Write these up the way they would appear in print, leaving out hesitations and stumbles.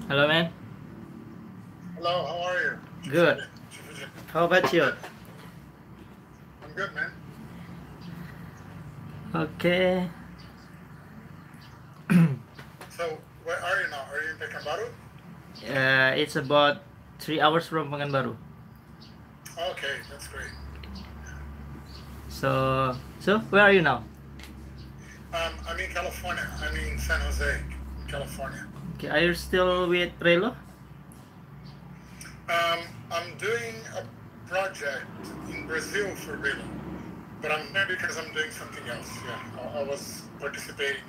Hello, man. Hello, how are you? Good. How about you? I'm good, man. Okay. So, where are you now? Are you in Pekanbaru? It's about 3 hours from Pekanbaru. Okay, that's great. So where are you now? I'm in California. I'm in San Jose, California. Okay, are you still with Relo? I'm doing a project in Brazil for Relo, but I'm there because I'm doing something else. Yeah, I was participating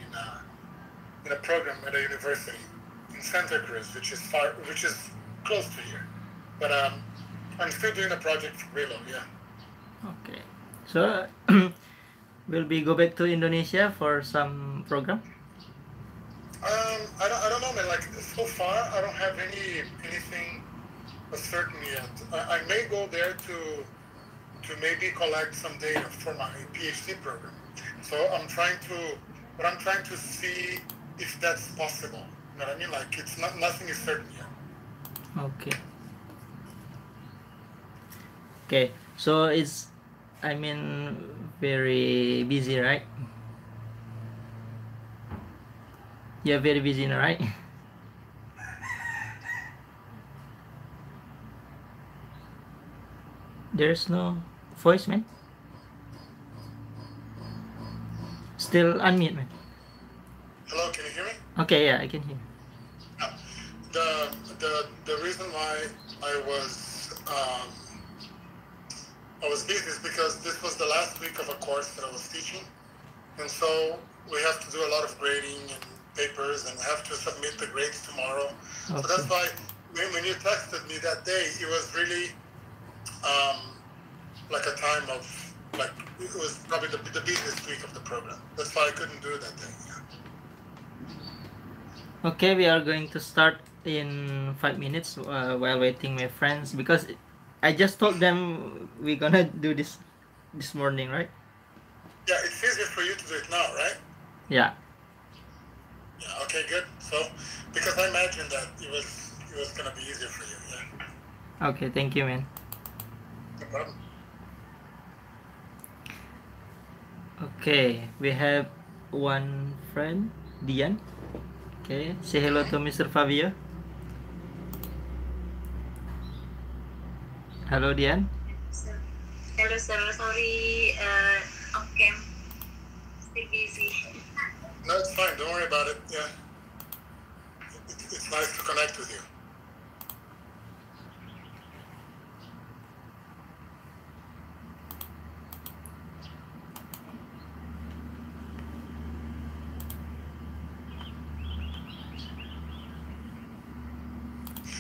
in a program at a university in Santa Cruz, which is close to here. But I'm still doing a project for Relo. Yeah. Okay. So will we go back to Indonesia for some program? I don't know, man. Like so far, I don't have anything certain yet. I may go there to maybe collect some data for my PhD program. So but I'm trying to see if that's possible. You know what I mean? Like it's not nothing is certain yet. Okay. Okay. So it's, I mean, very busy, right? You're very busy, right? There's no voice, man. Still unmute, man. Hello, can you hear me? Okay, yeah, I can hear. No. The reason why I was busy is because this was the last week of a course that I was teaching, and so we have to do a lot of grading and papers and have to submit the grades tomorrow. Okay. So that's why when you texted me that day, it was really like a time of like it was probably the busiest week of the program. That's why I couldn't do it that day. Yeah. Okay, we are going to start in 5 minutes while waiting my friends because I just told them we're gonna do this morning, right? Yeah, it's easier for you to do it now, right? Yeah. Yeah. Okay. Good. So, because I imagined that it was gonna be easier for you. Yeah. Okay, thank you, man. No problem. Okay, we have one friend, Dian. Okay, say hello to Mr. Fabio. Hello, Dian. Hello, sir. Sorry, okay. Still busy. No, it's fine. Don't worry about it. Yeah. It's nice to connect with you.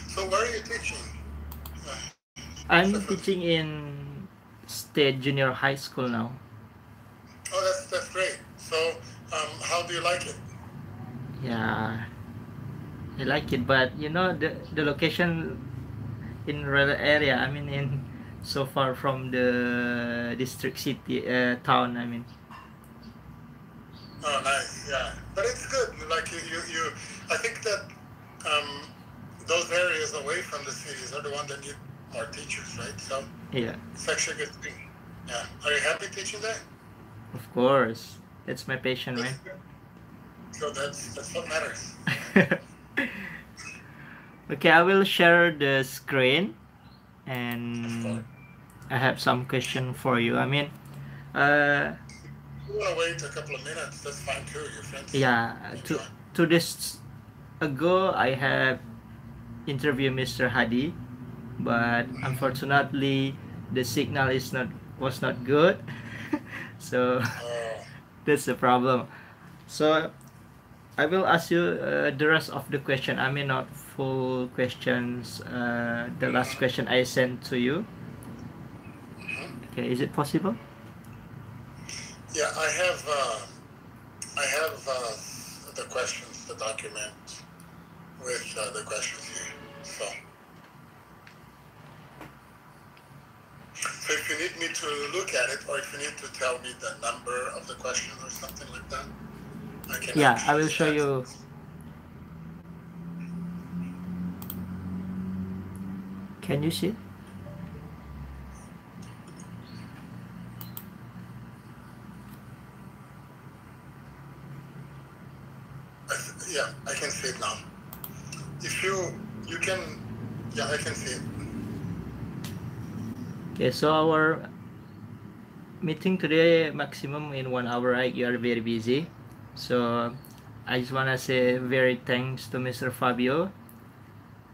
So where are you teaching? I'm teaching in State Junior High School now. Oh, that's great. So, how do you like it? Yeah, I like it, but you know the location in rural area. I mean, in so far from the district city town. I mean. Oh, nice. Yeah, but it's good. Like you I think that those areas away from the cities are the ones that need more teachers, right? So Yeah. it's actually a good thing. Yeah. Are you happy teaching there? Of course, that's my passion, man. So that's what matters. Okay, I will share the screen, Of and course. I have some question for you. I mean, If you want to wait a couple of minutes, that's fine too. Your friends yeah, can to join. to this ago I have interviewed Mr. Hadi, but unfortunately the signal was not good, so Oh, that's the problem. So I will ask you the rest of the question. I mean, not full questions. The last question I sent to you. Okay, is it possible? yeah. I have the questions, the document with the questions here. So if you need me to look at it, or if you need to tell me the number of the question or something like that, I can Yeah, I will actually show you. Can you see? Yeah, I can see it now. If you can, yeah, I can see it. Okay, so our meeting today maximum in 1 hour, right? You are very busy, so I just wanna say very thanks to Mr. Fabio.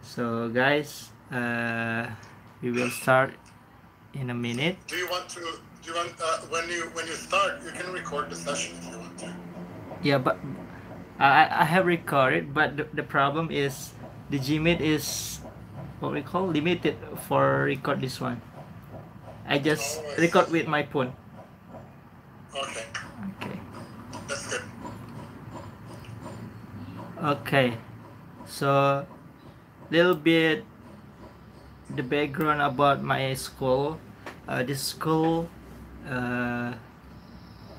So guys, we will start in a minute. Do you want when you start, you can record the session if you want to. Yeah, but I have recorded, but the problem is the Gmeet is what we call limited for record this one. I just record with my phone. Okay. Okay. That's good. Okay. So little bit the background about my school. This school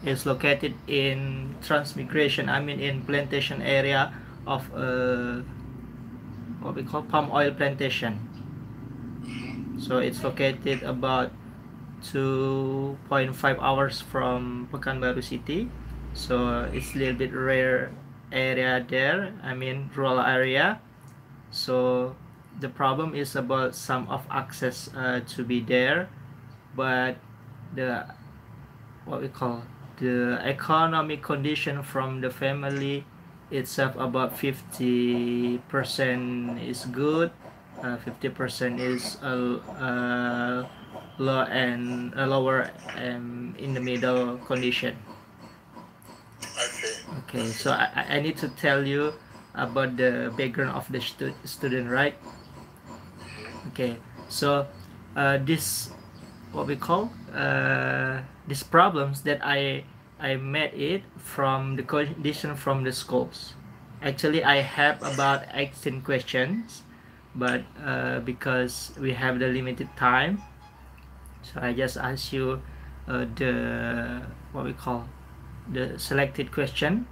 is located in transmigration. I mean in plantation area of what we call palm oil plantation. So it's located about 2.5 hours from Pekanbaru city. So it's a little bit rare area there. I mean rural area. So the problem is about some of access to be there, but the what we call the economic condition from the family itself about 50% is good, 50% is low and lower in the middle condition. I see. Okay, so I need to tell you about the background of the student, right? Okay, so this what we call these problems that I met it from the condition from the schools. Actually, I have about 18 questions, but because we have the limited time, so I just ask you the what we call the selected question.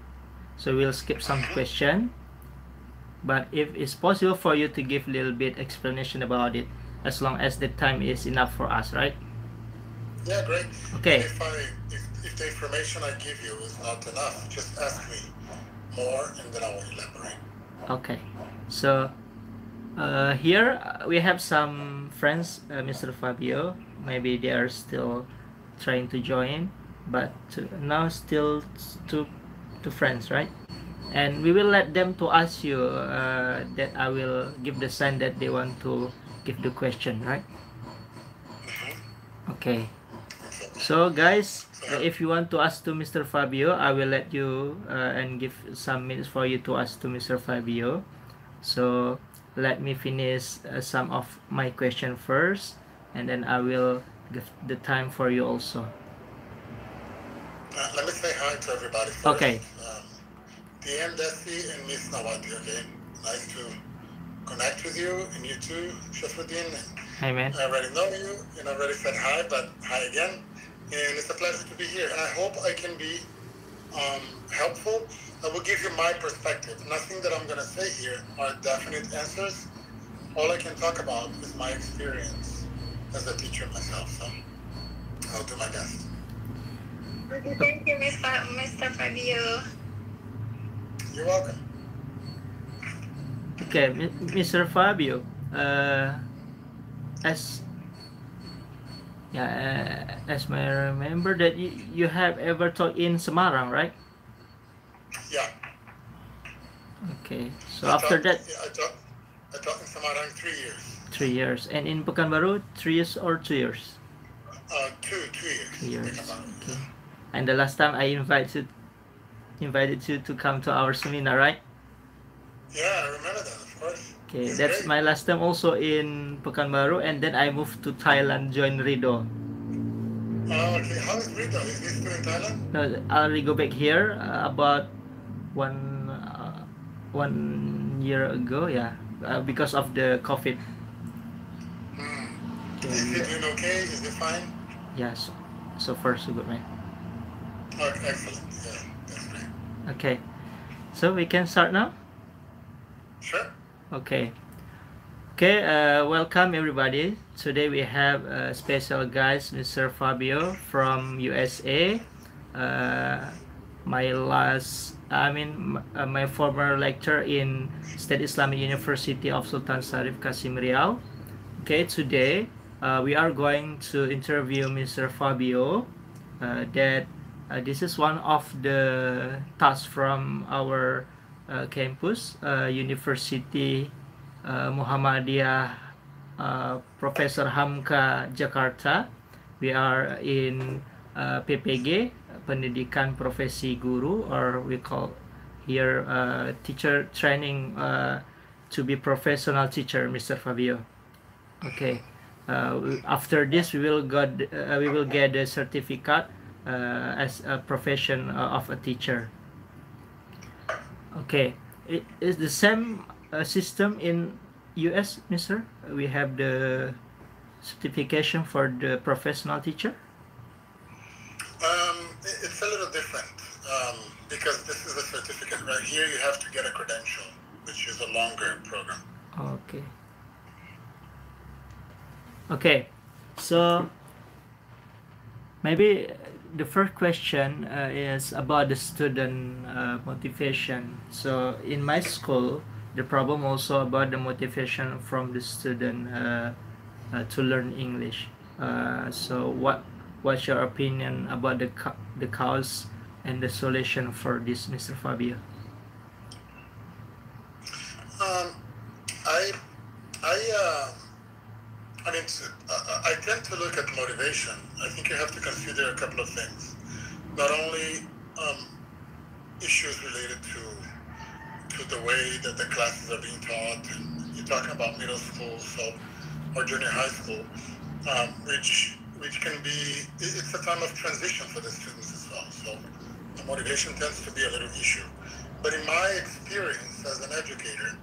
So we'll skip some question, but if it's possible for you to give a little bit explanation about it, as long as the time is enough for us, right? Yeah, great. Okay. If the information I give you is not enough, just ask me more and then I will elaborate. Okay. So here we have some friends, Mr. Fabio. Maybe they are still trying to join, but now still two friends, right? And we will let them to ask you that I will give the sign that they want to give the question, right? Okay. So guys, if you want to ask to Mr. Fabio, I will let you and give some minutes for you to ask to Mr. Fabio. So let me finish some of my question first, and then I will give the time for you also. Let me say hi to everybody first. Okay. DM Desi and Miss Nawati, okay? Nice to connect with you, and you too, Shafuddin. Hi, man. I already know you, and I already said hi, but hi again. And it's a pleasure to be here, and I hope I can be helpful. I will give you my perspective. Nothing that I'm going to say here are definite answers. All I can talk about is my experience as a teacher myself, so I'll do my best. Thank you, Mr. Fabio. You're welcome. Okay, Mr. Fabio, as I remember that you have ever taught in Semarang, right? Yeah. Okay, so after that, I taught in Semarang 3 years. 3 years, and in Pekanbaru 3 years or 2 years? 2 years. 2 years. Okay. And the last time I invited you to come to our seminar, right? Yeah, I remember that, of course. Okay, that's great. My last time also in Pekanbaru, and then I moved to Thailand, join Rido. Oh, okay. How is Rido? Is he still in Thailand? No, I'll go back here about one year ago, yeah, because of the COVID. Okay. Is he doing okay? Is he fine? Yes, so far so good, man. Oh, excellent. Yeah, that's great. Okay, so we can start now? Sure. Okay. Okay, welcome everybody. Today we have a special guest, Mr. Fabio from USA. My my former lecturer in State Islamic University of Sultan Syarif Qasim Riau. Okay, today we are going to interview Mr. Fabio. That This is one of the tasks from our campus, University Muhammadiyah, Professor Hamka Jakarta. We are in PPG, Pendidikan Profesi Guru, or we call here teacher training to be professional teacher, Mr. Fabio. Okay. After this, we will get the certificate as a profession of a teacher. Okay, it is the same system in US, Mister. We have the certification for the professional teacher. It's a little different because this is a certificate. Right here, you have to get a credential, which is a longer program. Okay. Okay, so maybe the first question is about the student motivation. So in my school, the problem also about the motivation from the student to learn English. So what's your opinion about the cause and the solution for this, Mr. Fabio? I tend to look at motivation. I think you have to consider a couple of things. Not only issues related to the way that the classes are being taught, and you're talking about middle school, or junior high school, which can be, it's a time of transition for the students as well. So the motivation tends to be a little issue. But in my experience as an educator,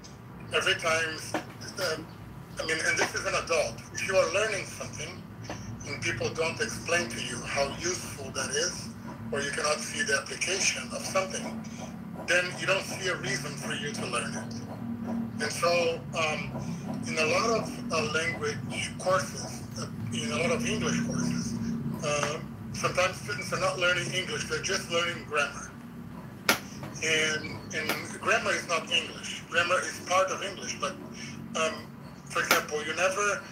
every time, and this is an adult, if you are learning something and people don't explain to you how useful that is, or you cannot see the application of something, then you don't see a reason for you to learn it. And so in a lot of language courses, in a lot of English courses, sometimes students are not learning English, they're just learning grammar. And grammar is not English. Grammar is part of English, but for example, you never,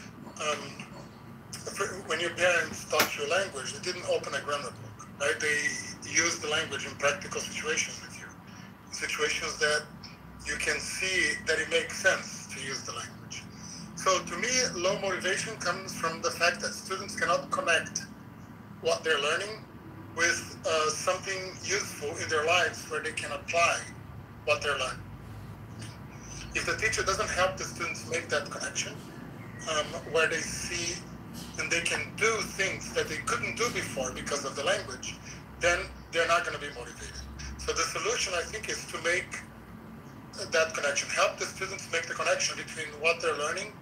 when your parents taught you a language, they didn't open a grammar book, right? They used the language in practical situations with you, situations that you can see that it makes sense to use the language. So to me, low motivation comes from the fact that students cannot connect what they're learning with something useful in their lives where they can apply what they're learning. If the teacher doesn't help the students make that connection, where they see and they can do things that they couldn't do before because of the language, then they're not going to be motivated. So the solution, I think, is to make that connection, help the students make the connection between what they're learning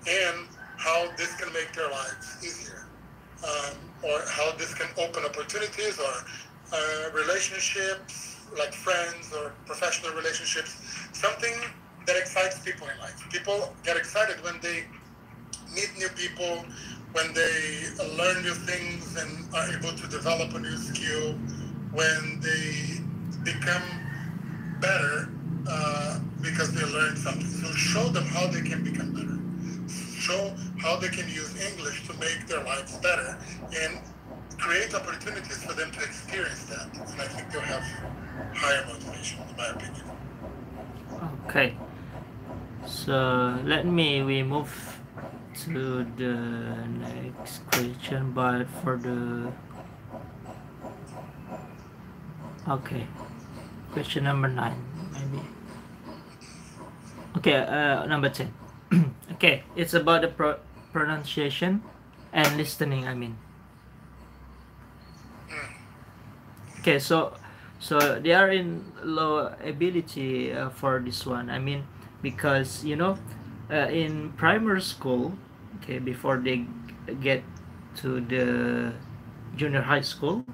and how this can make their lives easier, or how this can open opportunities or relationships, like friends or professional relationships, something that excites people in life. People get excited when they meet new people, when they learn new things and are able to develop a new skill, when they become better because they learned something. So show them how they can become better. Show how they can use English to make their lives better and create opportunities for them to experience that. And I think they'll have higher motivation, in my opinion. Okay. So we move to the next question, but for the question number 9 maybe. Okay, number 10. Okay, it's about the pronunciation and listening, Okay, so they are in low ability for this one. Because in primary school, okay, before they get to the junior high school,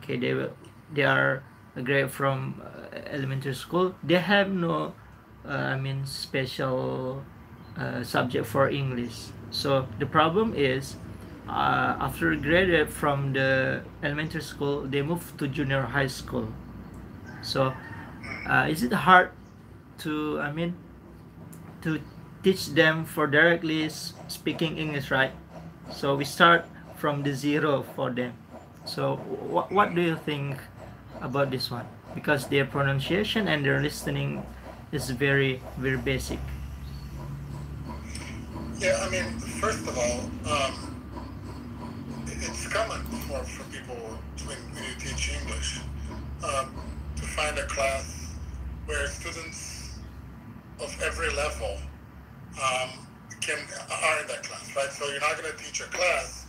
okay, they are grade from elementary school. They have no special subject for English. So the problem is, after graduate from the elementary school, they move to junior high school. So is it hard to, I mean, to teach them for directly speaking English, right? So we start from the zero for them. So what do you think about this one? Because their pronunciation and their listening is very very basic. Yeah, I mean, first of all, it's common for people when you teach English to find a class where students of every level are in that class, right? So you're not going to teach a class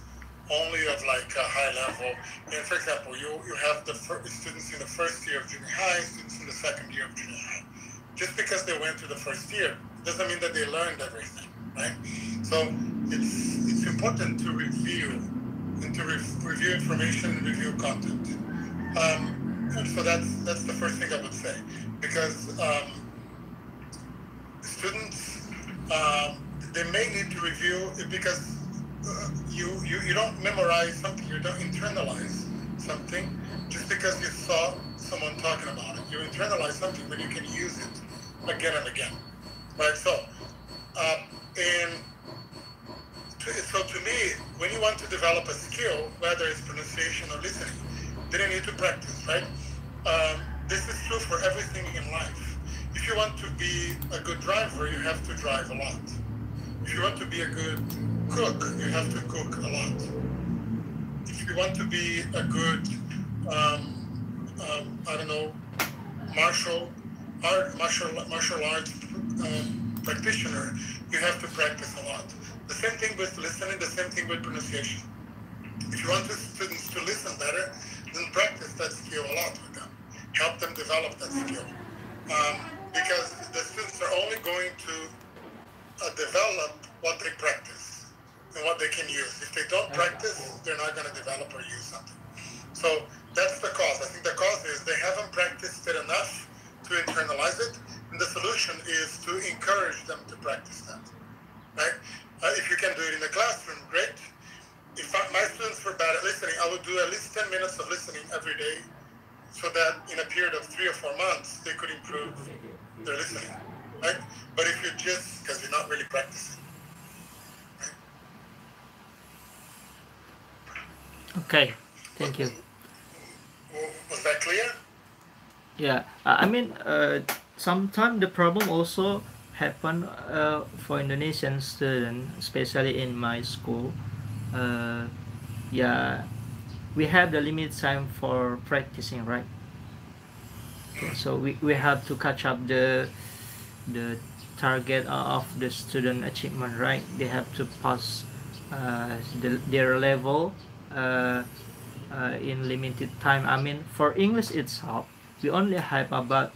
only of like a high level. And for example, you have the students in the first year of junior high, students in the second year of junior high. Just because they went through the first year doesn't mean that they learned everything, right? So it's important to review and to review information and review content. So that's the first thing I would say, because students they may need to review it, because you don't memorize something, you don't internalize something just because you saw someone talking about it. You internalize something, but you can use it again and again, right? So so to me, when you want to develop a skill, whether it's pronunciation or listening, then you need to practice, right? This is true for everything in life. If you want to be a good driver, you have to drive a lot. If you want to be a good cook, you have to cook a lot. If you want to be a good, I don't know, martial arts practitioner, you have to practice a lot. The same thing with listening, the same thing with pronunciation. If you want the students to listen better, then practice that skill a lot with them. Help them develop that skill. Because the students are only going to develop what they practice and what they can use. If they don't practice, they're not going to develop or use something. So that's the cause. I think the cause is they haven't practiced it enough to internalize it, and the solution is to encourage them to practice that, right? If you can do it in the classroom, great. If my students were bad at listening, I would do at least 10 minutes of listening every day, so that in a period of 3 or 4 months, they could improve their listening, right? But if you're just, because you're not really practicing. Right? Okay, thank you. Was that clear? Yeah, I mean, sometimes the problem also happen for Indonesian students, especially in my school. Yeah, we have the limit time for practicing, right? Okay, so we have to catch up the target of the student achievement, right? They have to pass their level in limited time. I mean, for English itself, we only have about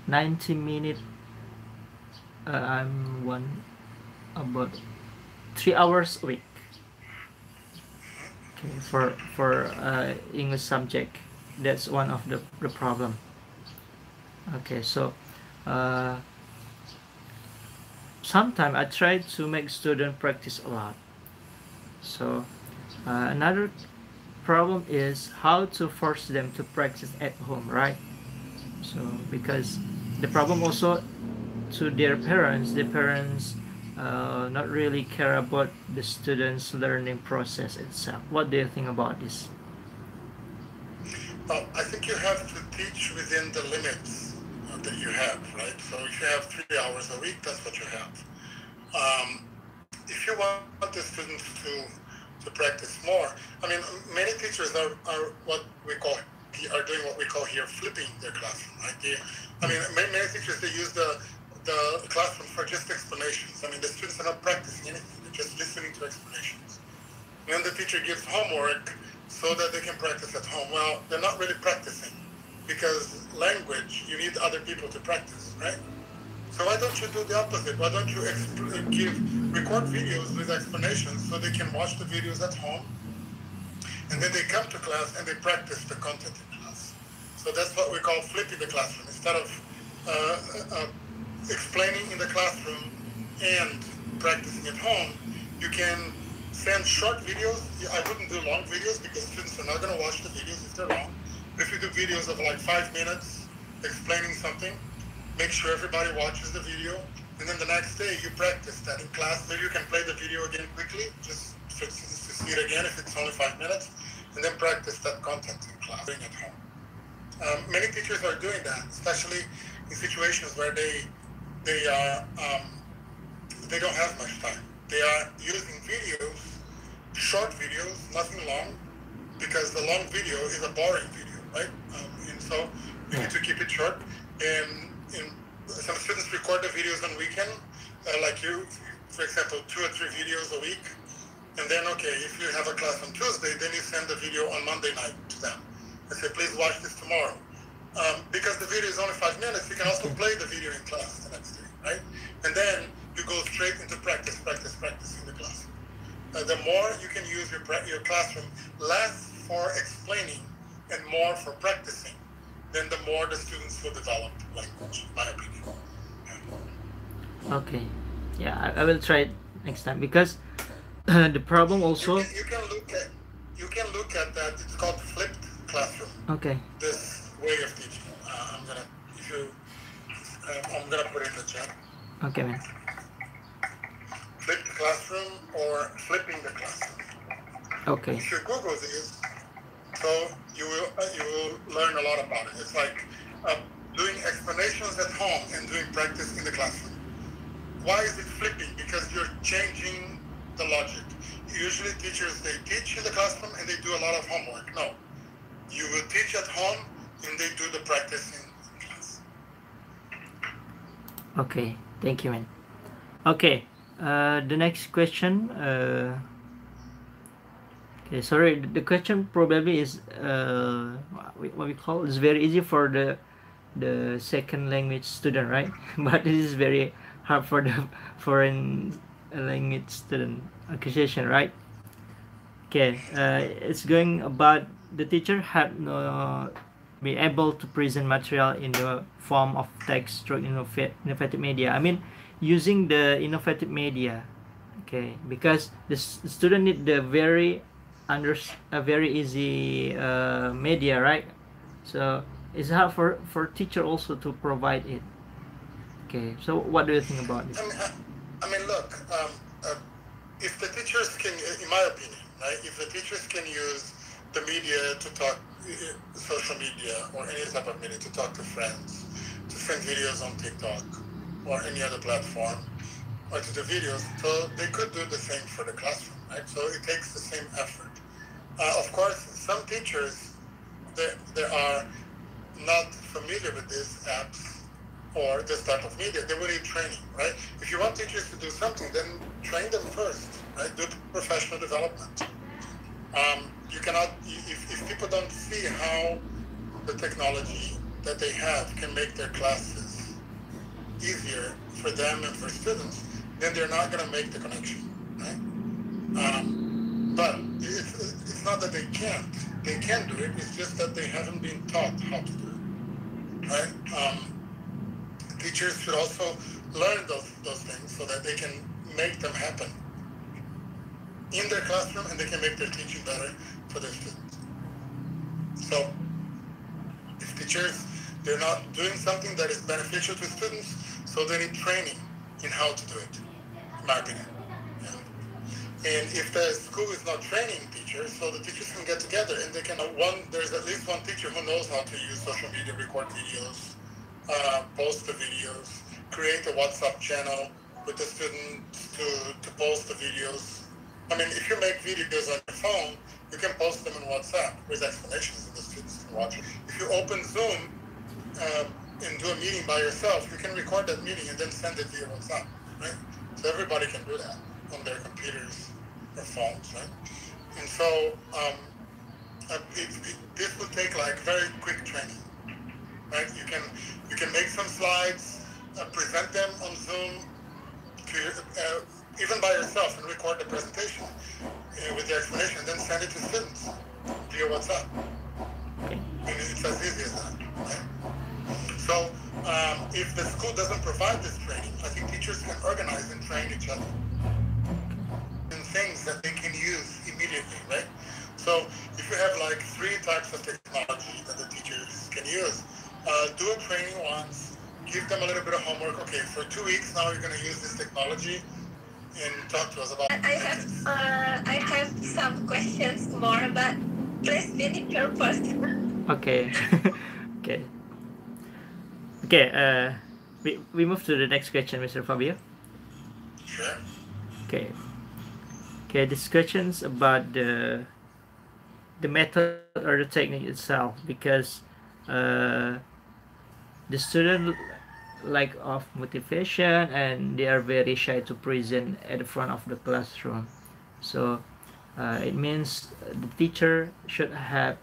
90 minutes. I'm one about 3 hours a week. Okay, for English subject, that's one of the problem. Okay, so sometimes I try to make student practice a lot. So another problem is how to force them to practice at home, right? So because the problem also to their parents, the parents not really care about the students' learning process itself. What do you think about this? Well, I think you have to teach within the limits that you have, right? So if you have 3 hours a week, that's what you have. If you want the students to practice more, I mean, many teachers are doing what we call here flipping their classroom, right? I mean, many teachers, they use the classroom for just explanations. I mean, the students are not practicing anything; they're just listening to explanations. And then the teacher gives homework so that they can practice at home. Well, they're not really practicing, because language, you need other people to practice, right? So why don't you do the opposite? Why don't you record videos with explanations so they can watch the videos at home, and then they come to class and they practice the content in class. So that's what we call flipping the classroom. Instead of explaining in the classroom and practicing at home, you can send short videos. I wouldn't do long videos because students are not going to watch the videos if they're long. If you do videos of like 5 minutes explaining something, make sure everybody watches the video, and then the next day you practice that in class. Maybe you can play the video again quickly, just to see it again if it's only 5 minutes, and then practice that content in class at home. Many teachers are doing that, especially in situations where they don't have much time. They are using videos, short videos, nothing long, because the long video is a boring video, right? And so you need to keep it short. And some students record the videos on weekend, like you, for example, 2 or 3 videos a week. And then, okay, if you have a class on Tuesday, then you send the video on Monday night to them. I say, please watch this tomorrow. Because the video is only 5 minutes, you can also play the video in class the next day, right? And then you go straight into practice in the class. The more you can use your classroom, less for explaining and more for practicing, then the more the students will develop language, in my opinion. Okay, yeah, I will try it next time, because the problem also you can look at that. It's called flipped classroom. okay. This way of teaching. I'm gonna put it in the chat. Okay, man. Flipped classroom or flipping the classroom. Okay. If you Google this, so you will learn a lot about it. It's like doing explanations at home and doing practice in the classroom. Why is it flipping? Because you're changing the logic. Usually teachers, they teach in the classroom and they do a lot of homework. No. You will teach at home and they do the practice in class. Okay, thank you, man. Okay, the next question. Okay, sorry, the question probably is what we call is very easy for the second language student, right? But it is very hard for the foreign language student acquisition, right? Okay, it's going about the teacher have no be able to present material in the form of text through innovative media. I mean, using the innovative media, okay, because the student need the very easy media, right? So it's hard for teacher also to provide it. Okay, so what do you think about this? I mean, look, if the teachers can, in my opinion, right, if the teachers can use the media to talk, social media or any type of media to talk to friends, to send videos on TikTok or any other platform, or to do videos, so they could do the same for the classroom, right? So it takes the same effort. Of course, some teachers, they are not familiar with these apps or this type of media. They will need training, right? If you want teachers to do something, then train them first, right? Do professional development. You cannot, if people don't see how the technology that they have can make their classes easier for them and for students, then they're not going to make the connection, right? But it's not that they can't. They can do it. It's just that they haven't been taught how to do it, right? Teachers should also learn those things so that they can make them happen in their classroom, and they can make their teaching better for their students. So if teachers, they're not doing something that is beneficial to students, so they need training in how to do it, in my opinion. Yeah. And if the school is not training teachers, so the teachers can get together and they can, there's at least one teacher who knows how to use social media, record videos, post the videos, create a WhatsApp channel with the students to post the videos. I mean, if you make videos on your phone, you can post them on WhatsApp with explanations and the students can watch it. If you open Zoom and do a meeting by yourself, you can record that meeting and then send it via WhatsApp, right? So everybody can do that on their computers or phones, right? And so this will take like very quick training, right? You can make some slides, present them on Zoom, even by yourself, and record the presentation with the explanation, and then send it to students via WhatsApp. Okay. And it's as easy as that, right? So If the school doesn't provide this training, I think teachers can organize and train each other in things that they can use immediately, right? So if you have like 3 types of technology that the teachers can use, do a training once, give them a little bit of homework. Okay, for 2 weeks now you're going to use this technology, and talk to us about it. I have some questions more, but please finish your first. Okay. Okay. Okay. We move to the next question, Mr. Fabio. Sure. Okay. Okay. This question's about the method or the technique itself, because the student lack of motivation and they are very shy to present at the front of the classroom. So it means the teacher should have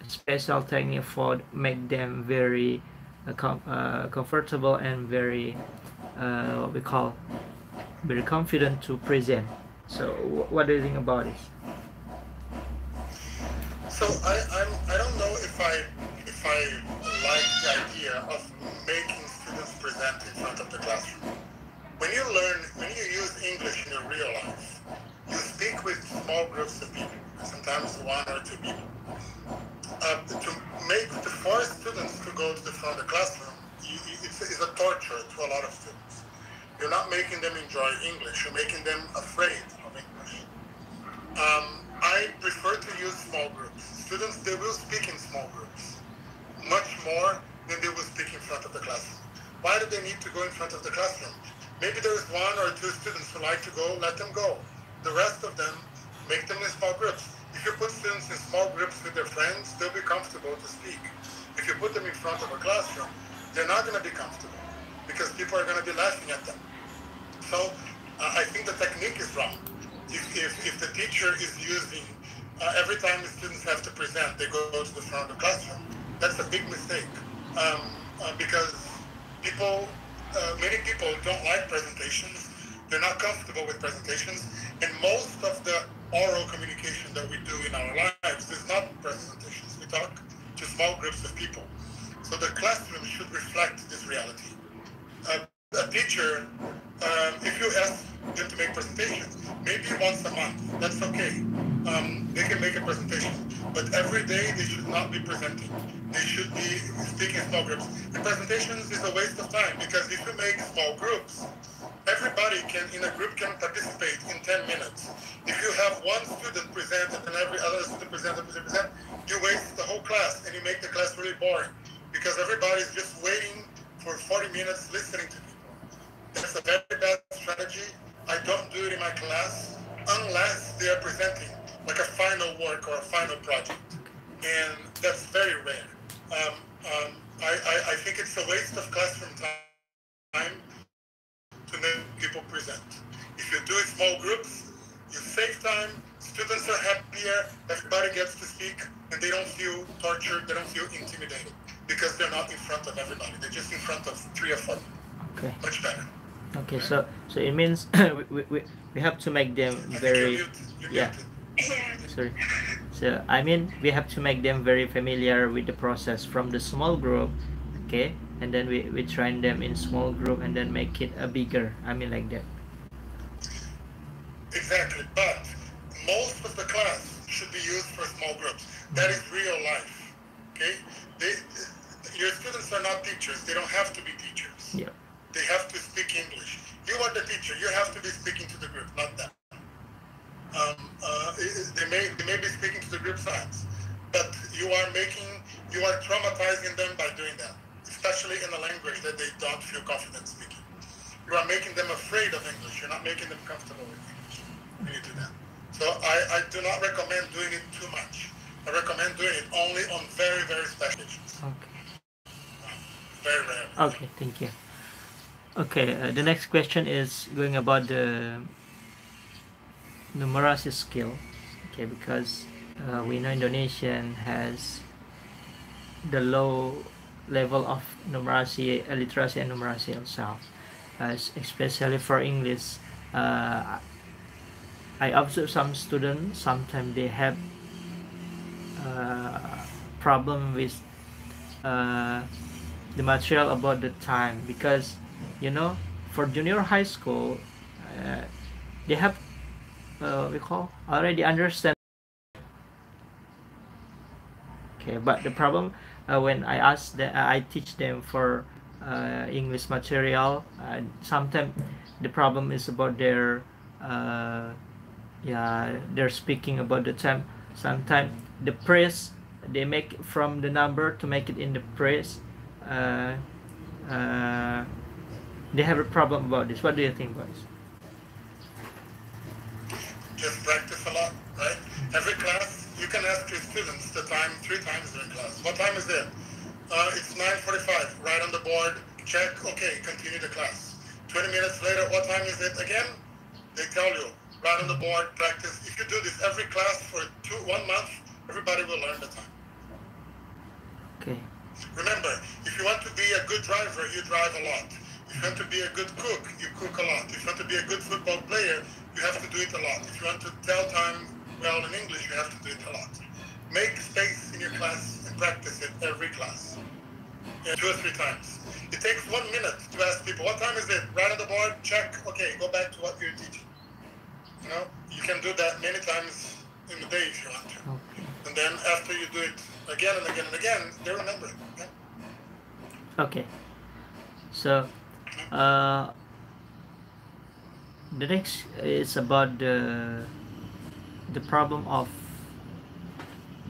special technique for make them very comfortable and very what we call very confident to present. So what do you think about this? So I don't know if I like the idea of making students present in front of the classroom. When you use English in your real life, you speak with small groups of people, sometimes 1 or 2 people. To force students to go to the front of the classroom, it's a torture to a lot of students. You're not making them enjoy English, you're making them afraid of English. I prefer to use small groups. Students, they will speak in small groups, much more than they will speak in front of the classroom. Why do they need to go in front of the classroom? Maybe there's 1 or 2 students who like to go, let them go. The rest of them, make them in small groups. If you put students in small groups with their friends, they'll be comfortable to speak. If you put them in front of a classroom, they're not going to be comfortable because people are going to be laughing at them. So I think the technique is wrong. If the teacher is using, every time the students have to present, they go to the front of the classroom, that's a big mistake. Because many people don't like presentations, they're not comfortable with presentations, and most of the oral communication that we do in our lives is not presentations. We talk to small groups of people. So the classroom should reflect this reality. A teacher, if you ask them to make presentations, maybe once a month, that's okay. They can make a presentation, but every day they should not be presenting. They should be speaking in small groups. And presentations is a waste of time, because if you make small groups, everybody in a group can participate in 10 minutes. If you have 1 student present and every other student present, you waste the whole class and you make the class really boring, because everybody's just waiting for 40 minutes listening to people. That's a very bad strategy. I don't do it in my class unless they are presenting like a final work or a final project. And that's very rare. I think it's a waste of classroom time to make people present. If you do it small groups, you save time, students are happier, everybody gets to speak, and they don't feel tortured, they don't feel intimidated, because they're not in front of everybody, they're just in front of 3 or 4. Okay. Much better. Okay, so it means we have to make them very yeah. Sorry. So I mean we have to make them very familiar with the process from the small group, okay, and then we train them in small group and then make it a bigger. I mean like that. Exactly, but most of the class should be used for small groups. That is real life. Okay, your students are not teachers. They don't have to be teachers. Yeah. They have to speak English. You are the teacher. You have to be speaking to the group, not them. They may be speaking to the group size, but you are traumatizing them by doing that, especially in a language that they don't feel confident speaking. You are making them afraid of English. You're not making them comfortable with English when you do that. So I do not recommend doing it too much. I recommend doing it only on very, very special occasions. Okay. Very rare. Okay, thank you. Okay, the next question is going about the numeracy skill. Okay, because we know Indonesian has the low level of numeracy, literacy and numeracy itself, especially for English. I observe some students sometimes they have problem with the material about the time, because you know, for junior high school, they have we call already understand. Okay, but the problem when I ask that I teach them for English material, sometimes the problem is about their yeah, they're speaking about the time. Sometimes the press they make from the number to make it in the press. Uh, uh, they have a problem about this. What do you think, boys? Just practice a lot, right? Every class, you can ask your students the time 3 times during class. What time is it? It's 9:45. Right on the board. Check. Okay, continue the class. 20 minutes later, what time is it again? They tell you. Right on the board. Practice. If you do this every class for 1 month, everybody will learn the time. Okay. Remember, if you want to be a good driver, you drive a lot. If you want to be a good cook, you cook a lot. If you want to be a good football player, you have to do it a lot. If you want to tell time well in English, you have to do it a lot. Make space in your class and practice it every class. 2 or 3 times. It takes 1 minute to ask people, what time is it? Right on the board, check. Okay, go back to what you're teaching. You know, you can do that many times in the day if you want to. Okay. And then after you do it again and again and again, they remember it. Okay? Okay. So, the next is about the problem of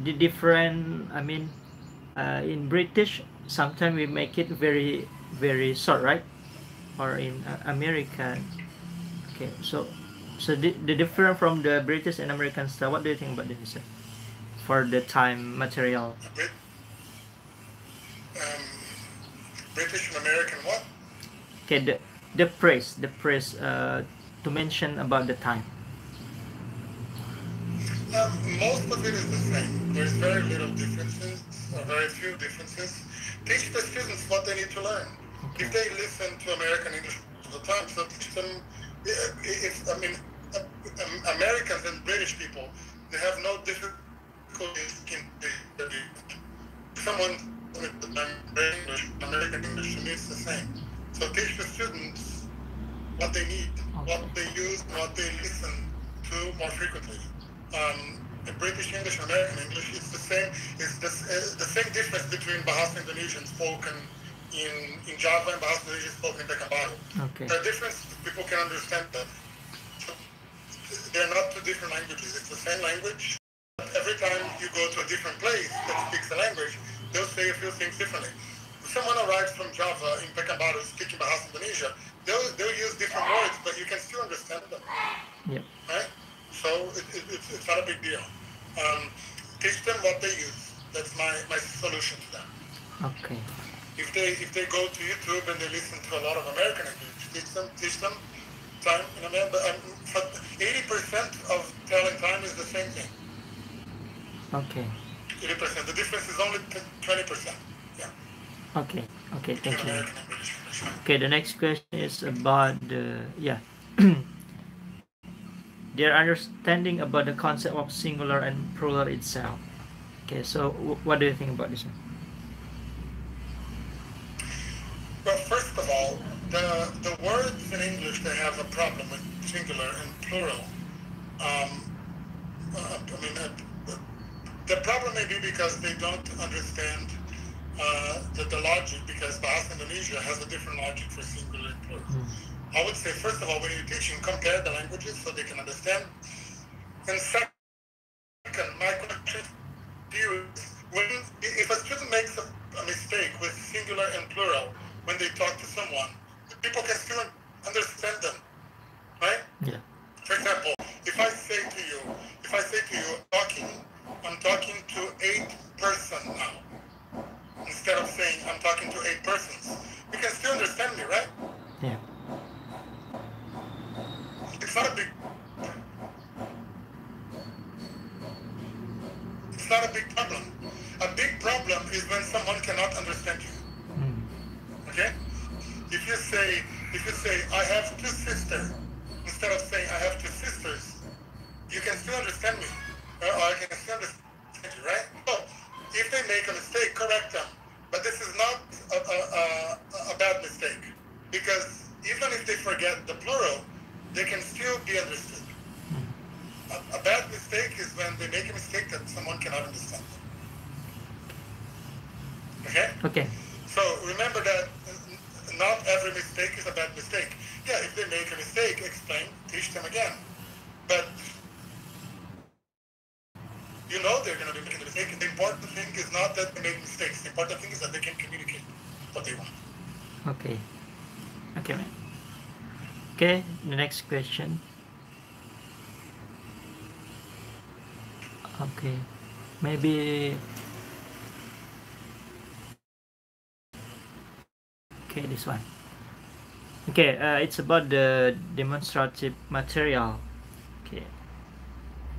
the different. I mean, in British, sometimes we make it very very short, right? Or in American. Okay. So the different from the British and American style. What do you think about this? For the time material. British and American what? Okay, the praise to mention about the time. Most of it is the same. There's very little differences, or very few differences. Teach the students what they need to learn. Okay. If they listen to American English all the time, so teach them. Americans and British people, they have no difficulties in someone with American English to me it's the same. So teach the students what they need, what they use, what they listen to more frequently. The British English and American English, it's the same. It's the same difference between Bahasa Indonesian spoken in Java and Bahasa Indonesia spoken in Pekanbaru. Okay. The difference, people can understand that. They're not 2 different languages. It's the same language. Every time you go to a different place that speaks a language, they'll say a few things differently. If someone arrives from Java in Pekanbaru speaking Bahasa Indonesia, they'll use different words, but you can still understand them. Yep. Right? So it's not a big deal. Teach them what they use. That's my solution to them. Okay. If they go to YouTube and they listen to a lot of American English, teach them time in America. 80% of telling time is the same thing. Okay. 80%. The difference is only 20%. Yeah. Okay. Okay. Thank you. American and British English. Okay. The next question is about the their understanding about the concept of singular and plural itself. Okay. So what do you think about this one? Well, first of all, the words in English, they have a problem with singular and plural. The problem may be because they don't understand the logic, because Bahasa Indonesia has a different logic for singular and plural. I would say, first of all, when you're teaching, compare the languages so they can understand. And second, my question to you is, if a student makes a mistake with singular and plural, when they talk to someone, people can still understand them, right? Yeah. For example, if I say to you, I'm talking to 8 person now, instead of saying I'm talking to 8 persons, you can still understand me, right? Yeah. It's not a big problem. A big problem is when someone cannot understand you. Okay? If you say I have 2 sisters, instead of saying I have 2 sisters, you can still understand me. Or I can still understand you, right? So if they make a mistake, correct them. But this is not a bad mistake, because even if they forget the plural, they can still be understood. A bad mistake is when they make a mistake that someone cannot understand. Okay? Okay. So remember that not every mistake is a bad mistake. Yeah, if they make a mistake, explain, teach them again. But you know they're going to be making a mistake. The important thing is not that they make mistakes. The important thing is that they can communicate what they want. Okay. Okay, man. Okay, the next question. Okay, maybe. Okay, this one. Okay, it's about the demonstrative material. Okay.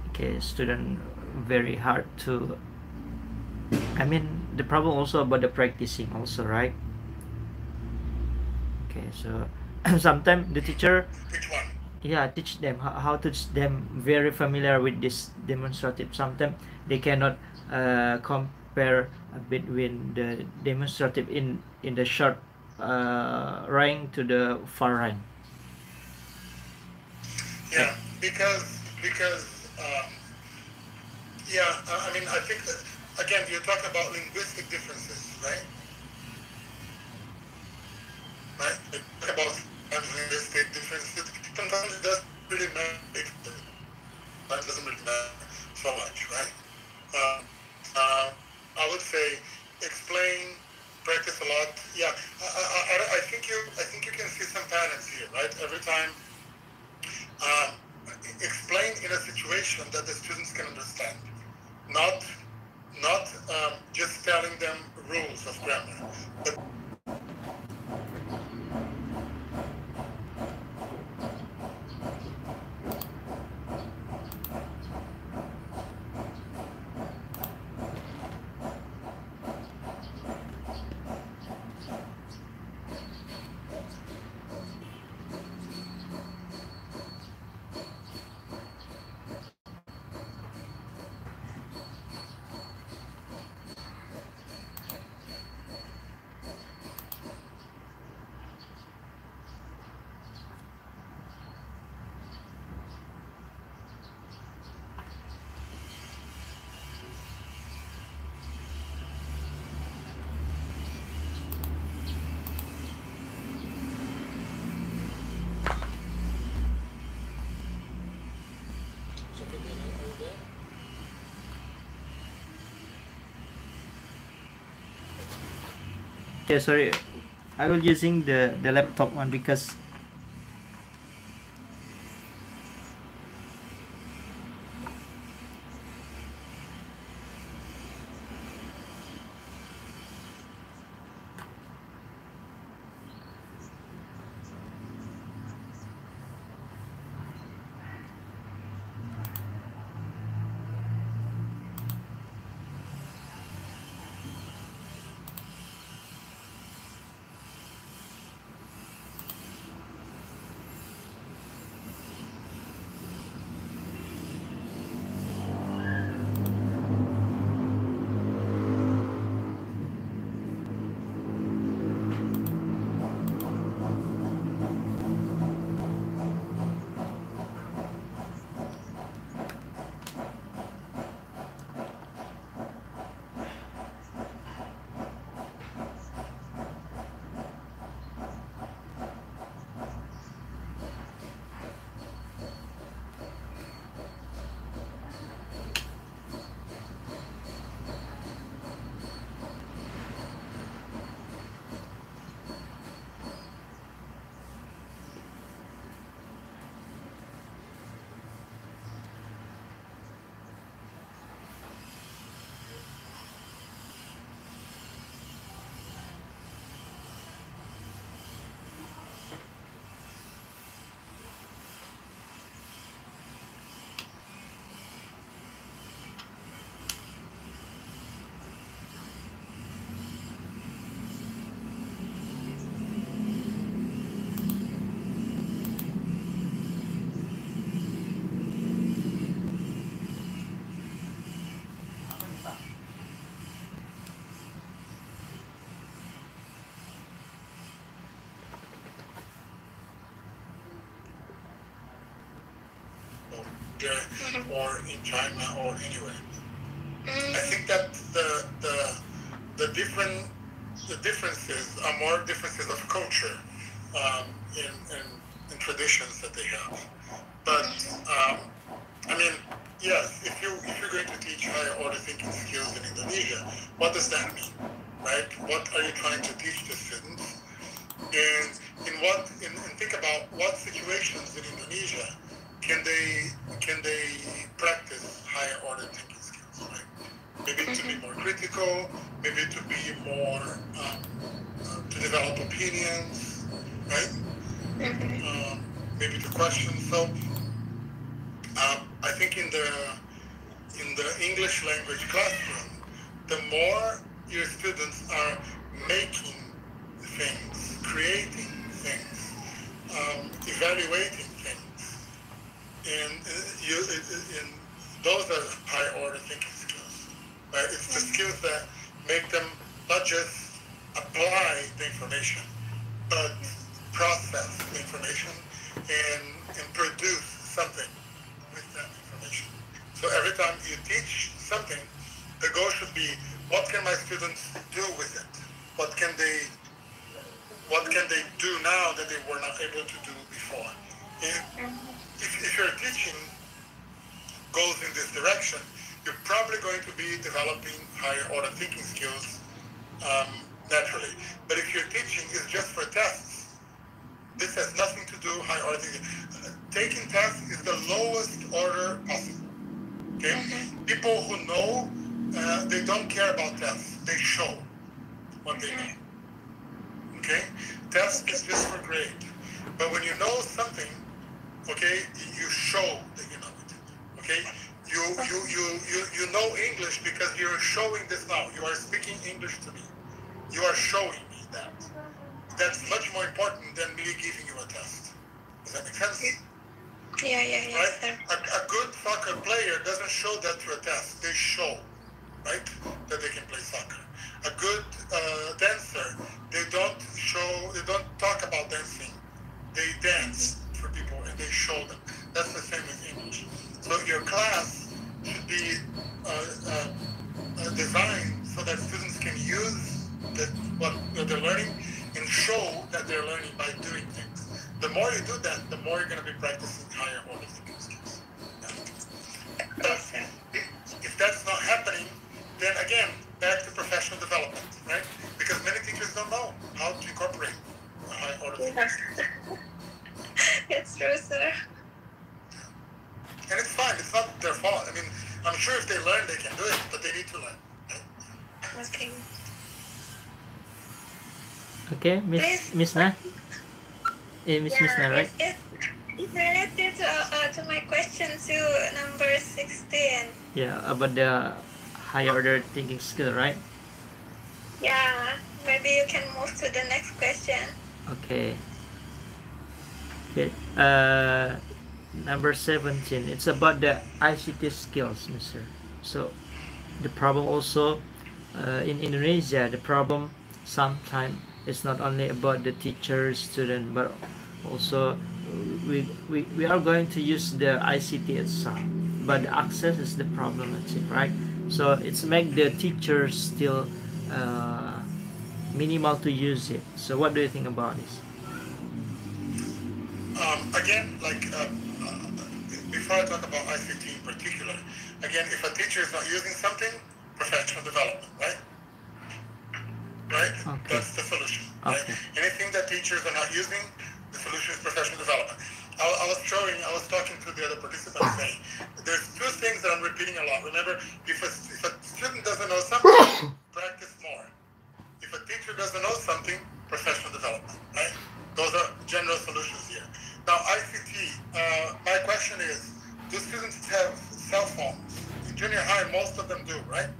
Okay, student very hard to. I mean, the problem also about the practicing also, right? Okay, so sometimes the teacher, Which one? yeah, teach them how to teach them very familiar with this demonstrative. Sometimes they cannot compare between the demonstrative in the short rhyme to the far rhyme. Yeah, because yeah, I mean, I think that again you're talking about linguistic differences, right? Right? We talk about linguistic differences. Sometimes it doesn't really matter. That doesn't really matter so much, right? I would say explain, practice a lot. Yeah, I think you can see some patterns here, right? Every time, explain in a situation that the students can understand, not just telling them rules of grammar, but Okay, sorry, I was using the laptop one because. India or in China or anywhere. I think that the differences are more differences of culture in traditions that they have. But I mean, yes, if you're going to teach higher order thinking skills in Indonesia, what does that mean, right? What are you trying to teach the students? And think about what situations in Indonesia can they practice higher order thinking skills, right? Maybe to be more critical, maybe to be more to develop opinions, right? Maybe to question. So I think in the English language classroom, the more your students are making things, creating things, evaluating things, and those are high order thinking skills. Right? It's the skills that make them not just apply the information, but process the information and produce something with that information. So every time you teach something, the goal should be, what can my students do with it? What can they do now that they were not able to do before? If your teaching goes in this direction, you're probably going to be developing higher order thinking skills naturally. But if your teaching is just for tests, this has nothing to do with higher order thinking. Taking tests is the lowest order possible. Okay? People who know, they don't care about tests. They show what they know. Okay? Test is just for grade. But when you know something, okay, you show that you know it. Okay? You know English because you're showing this now. You are speaking English to me. You are showing me that. That's much more important than me giving you a test. Does that make sense? Yeah. Right? A good soccer player doesn't show that through a test. They show, right, that they can play soccer. A good dancer, they don't talk about dancing. They dance for people and they show them. That's the same with English. So your class should be designed so that students can use what they're learning and show that they're learning by doing things. The more you do that, the more you're going to be practicing higher order thinking skills. If that's not happening, then again, back to professional development, right? Because many teachers don't know how to incorporate high order thinking skills. It's true, sir. And it's fine, it's not their fault. I mean, I'm sure if they learn, they can do it, but they need to learn. Right? Okay. Okay, Miss Na? Miss Na, right? It's related to my question to number 16. Yeah, about the higher order thinking skill, right? Yeah, maybe you can move to the next question. Okay. Number 17. It's about the ICT skills, Mister. So the problem also in Indonesia, the problem sometimes it's not only about the teacher, student, but also we are going to use the ICT itself, but the access is the problematic, right? So it's make the teachers still minimal to use it. So what do you think about this? Again, like before I talk about ICT in particular, again, if a teacher is not using something, professional development, right? Right? Okay. That's the solution. Right? Okay. Anything that teachers are not using, the solution is professional development. I was talking to the other participants saying, there's two things that I'm repeating a lot. Remember, if a student doesn't know something, practice more. If a teacher doesn't know something, professional development, right? Those are general solutions here. Now, ICT, my question is, do students have cell phones? In junior high, most of them do, right?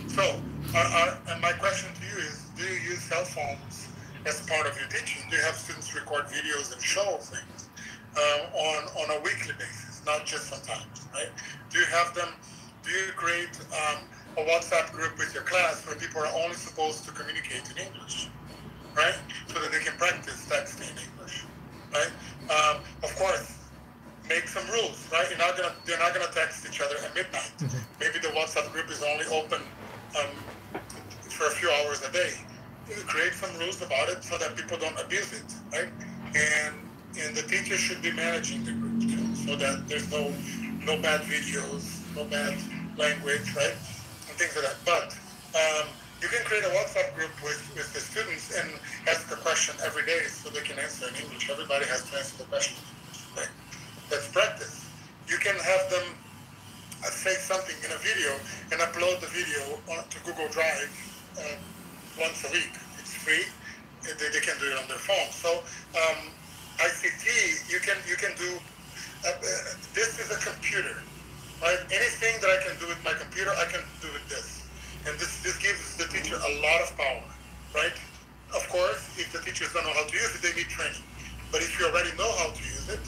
So, and my question to you is, do you use cell phones as part of your teaching? Do you have students record videos and show things on a weekly basis, not just sometimes, right? Do you create a WhatsApp group with your class where people are only supposed to communicate in English, right? So that they can practice texting in English, right? Of course, make some rules, right? You're not so that people don't abuse it, right? And the teacher should be managing the group too, so that there's no bad videos, no bad language, right, and things like that. But you can create a WhatsApp group with the students and ask a question every day so they can answer in English. Everybody has to answer the question, right? That's practice. You can have them say something in a video and upload the video to Google Drive once a week. It's free. They can do it on their phone. So ICT, you can do. This is a computer, right? Anything that I can do with my computer, I can do with this. And this gives the teacher a lot of power, right? Of course, if the teachers don't know how to use it, they need training. But if you already know how to use it,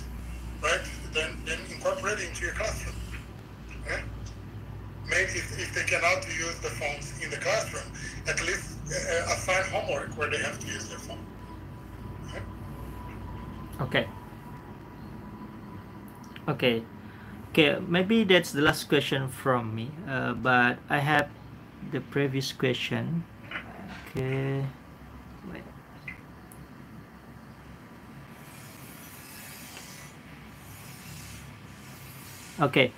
right, then incorporate it into your classroom. Okay? Maybe if they cannot use the phones in the classroom, at least assign homework where they have to use their phone. Okay. Okay. Okay, maybe that's the last question from me, but I have the previous question. Okay. Wait. Okay,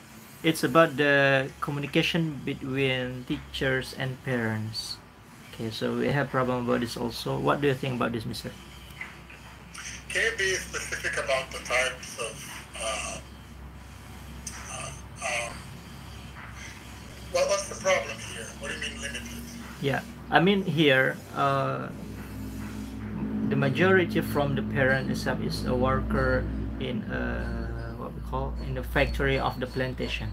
it's about the communication between teachers and parents. Okay, so we have problem about this also. What do you think about this, Mr.? Can you be specific about the types of what's the problem here? What do you mean limited? Yeah, I mean here, the majority from the parent itself is a worker in what we call in the factory of the plantation.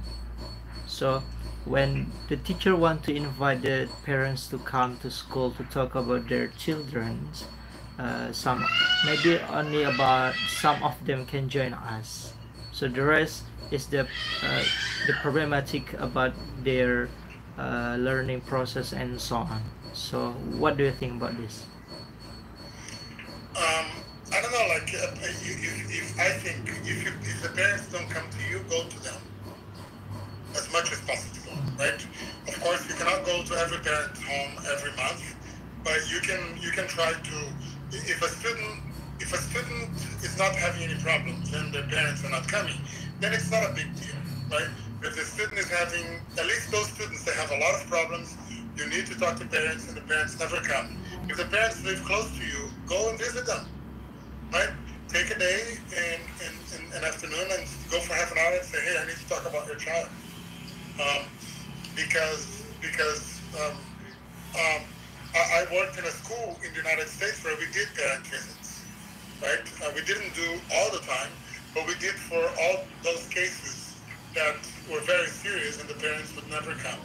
So when the teacher want to invite the parents to come to school to talk about their children, some maybe only about some of them can join us. So the rest is the problematic about their learning process and so on. So what do you think about this? I don't know, like I think if the parents don't come to you, go to them as much as possible, right? Of course, you cannot go to every parent's home every month, but you can try to. If a student is not having any problems and their parents are not coming, then it's not a big deal, right? If the student is having, at least those students that have a lot of problems, you need to talk to parents and the parents never come. If the parents live close to you, go and visit them, right? Take a day and an afternoon and go for half an hour and say, hey, I need to talk about your child. Because I worked in a school in the United States where we did parent visits, right? We didn't do all the time, but we did for all those cases that were very serious and the parents would never come.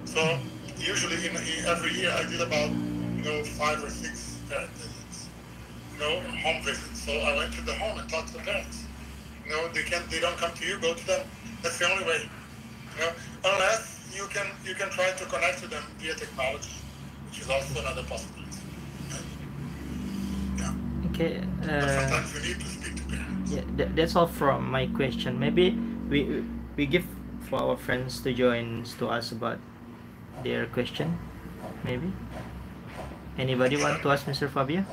So usually in every year I did about 5 or 6 parent visits, home visits. So I went to the home and talked to the parents. They don't come to you, go to them. That's the only way. Unless you can try to connect to them via technology, which is also another possibility. Yeah. Okay. But sometimes we need to speak to parents. Yeah, that's all from my question. Maybe we give for our friends to join to us about their question. Maybe. Anybody want to ask Mr. Fabio?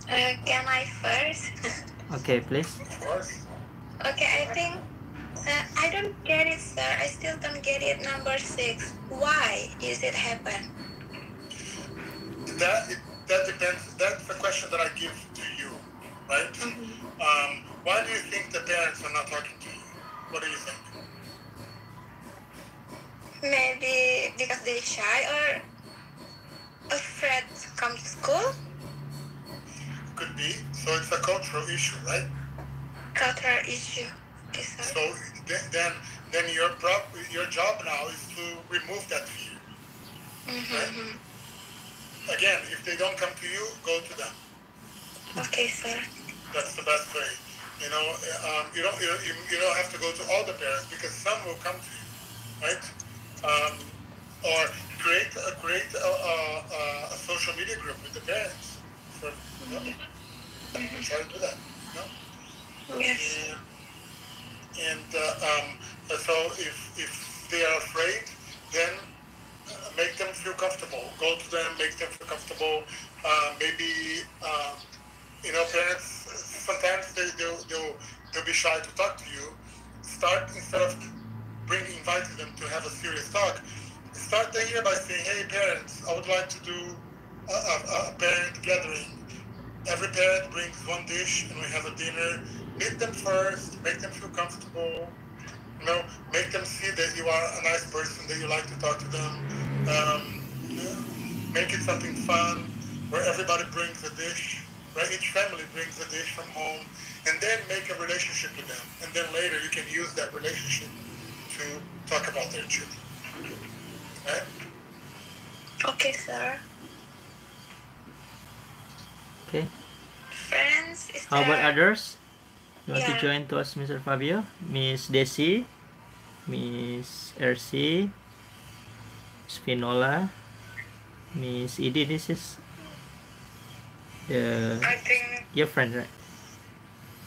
Can I first? Okay, please. Of course. Okay, I think I don't get it, sir. I still don't get it. Number 6. Why is it happen? That depends. That's the question that I give to you, right? Mm-hmm. Why do you think the parents are not talking to you? What do you think? Maybe because they're shy or afraid to come to school? Could be. So it's a cultural issue, right? Cultural issue. Okay, sir. So then your job now is to remove that fear. Mm-hmm. Right? Again, if they don't come to you, go to them. Okay, sir. That's the best way. You don't have to go to all the parents because some will come to you, right? Or create a social media group with the parents. Try to do that. Yes. And so if they are afraid, then make them feel comfortable. Go to them, make them feel comfortable. Maybe parents sometimes they'll be shy to talk to you. Start, instead of inviting them to have a serious talk, start the year by saying, "Hey parents, I would like to do a parent gathering. Every parent brings one dish and we have a dinner. Meet them first, make them feel comfortable. Make them see that you are a nice person, that you like to talk to them. Make it something fun where everybody brings a dish, right? Each family brings a dish from home, and then make a relationship with them. And then later you can use that relationship to talk about their children. Right? Okay, sir. Okay. Friends, How about others? You want to Yeah. join to us, Mr. Fabio? Miss Desi, Miss RC, Miss Vinola, Miss Edie. This is I think your friend, right?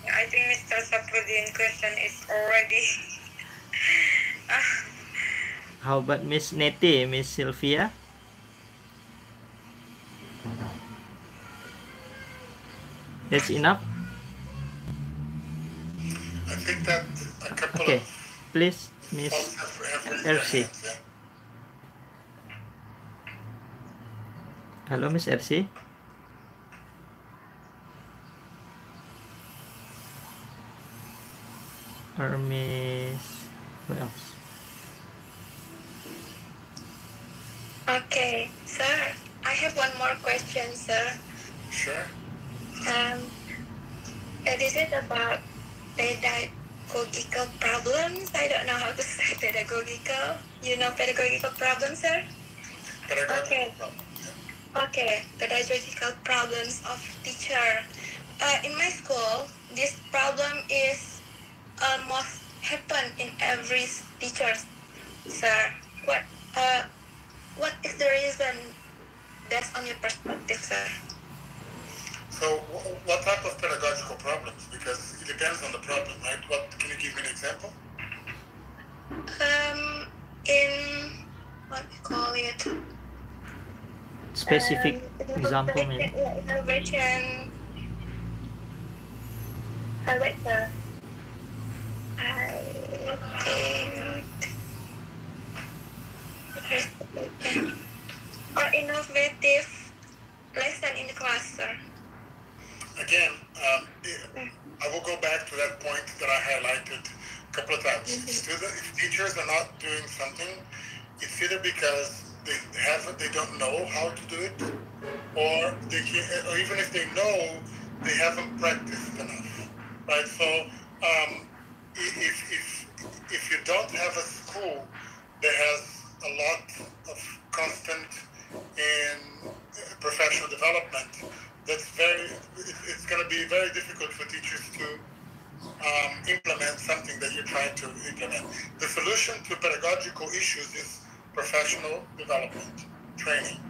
Mr. Saprudin question is already. How about Miss Neti, Miss Sylvia? That's enough? I think that a couple Okay. of Please, Miss folks have raised their RC. hands. Yeah. Hello, Miss RC. Or Miss... What else? Okay, sir. I have one more question, sir. Sure. This is about pedagogical problems. I don't know how to say pedagogical. You know pedagogical problems, sir? Okay. Okay, pedagogical problems of teacher. In my school, this problem is almost happen in every teacher, sir. What is the reason? That's on your perspective, sir. So what type of pedagogical problems? Because it depends on the problem, right? Can you give me an example? In what we call it? Specific example, maybe. Innovation. Wait, sir. I think. Or innovative lesson in the class, sir. Again, I will go back to that point that I highlighted a couple of times. If teachers are not doing something, it's either because they don't know how to do it, or even if they know, they haven't practiced enough, right? So if you don't have a school that has a lot of constant and professional development, it's going to be very difficult for teachers to implement something that you're trying to implement. The solution to pedagogical issues is professional development, training,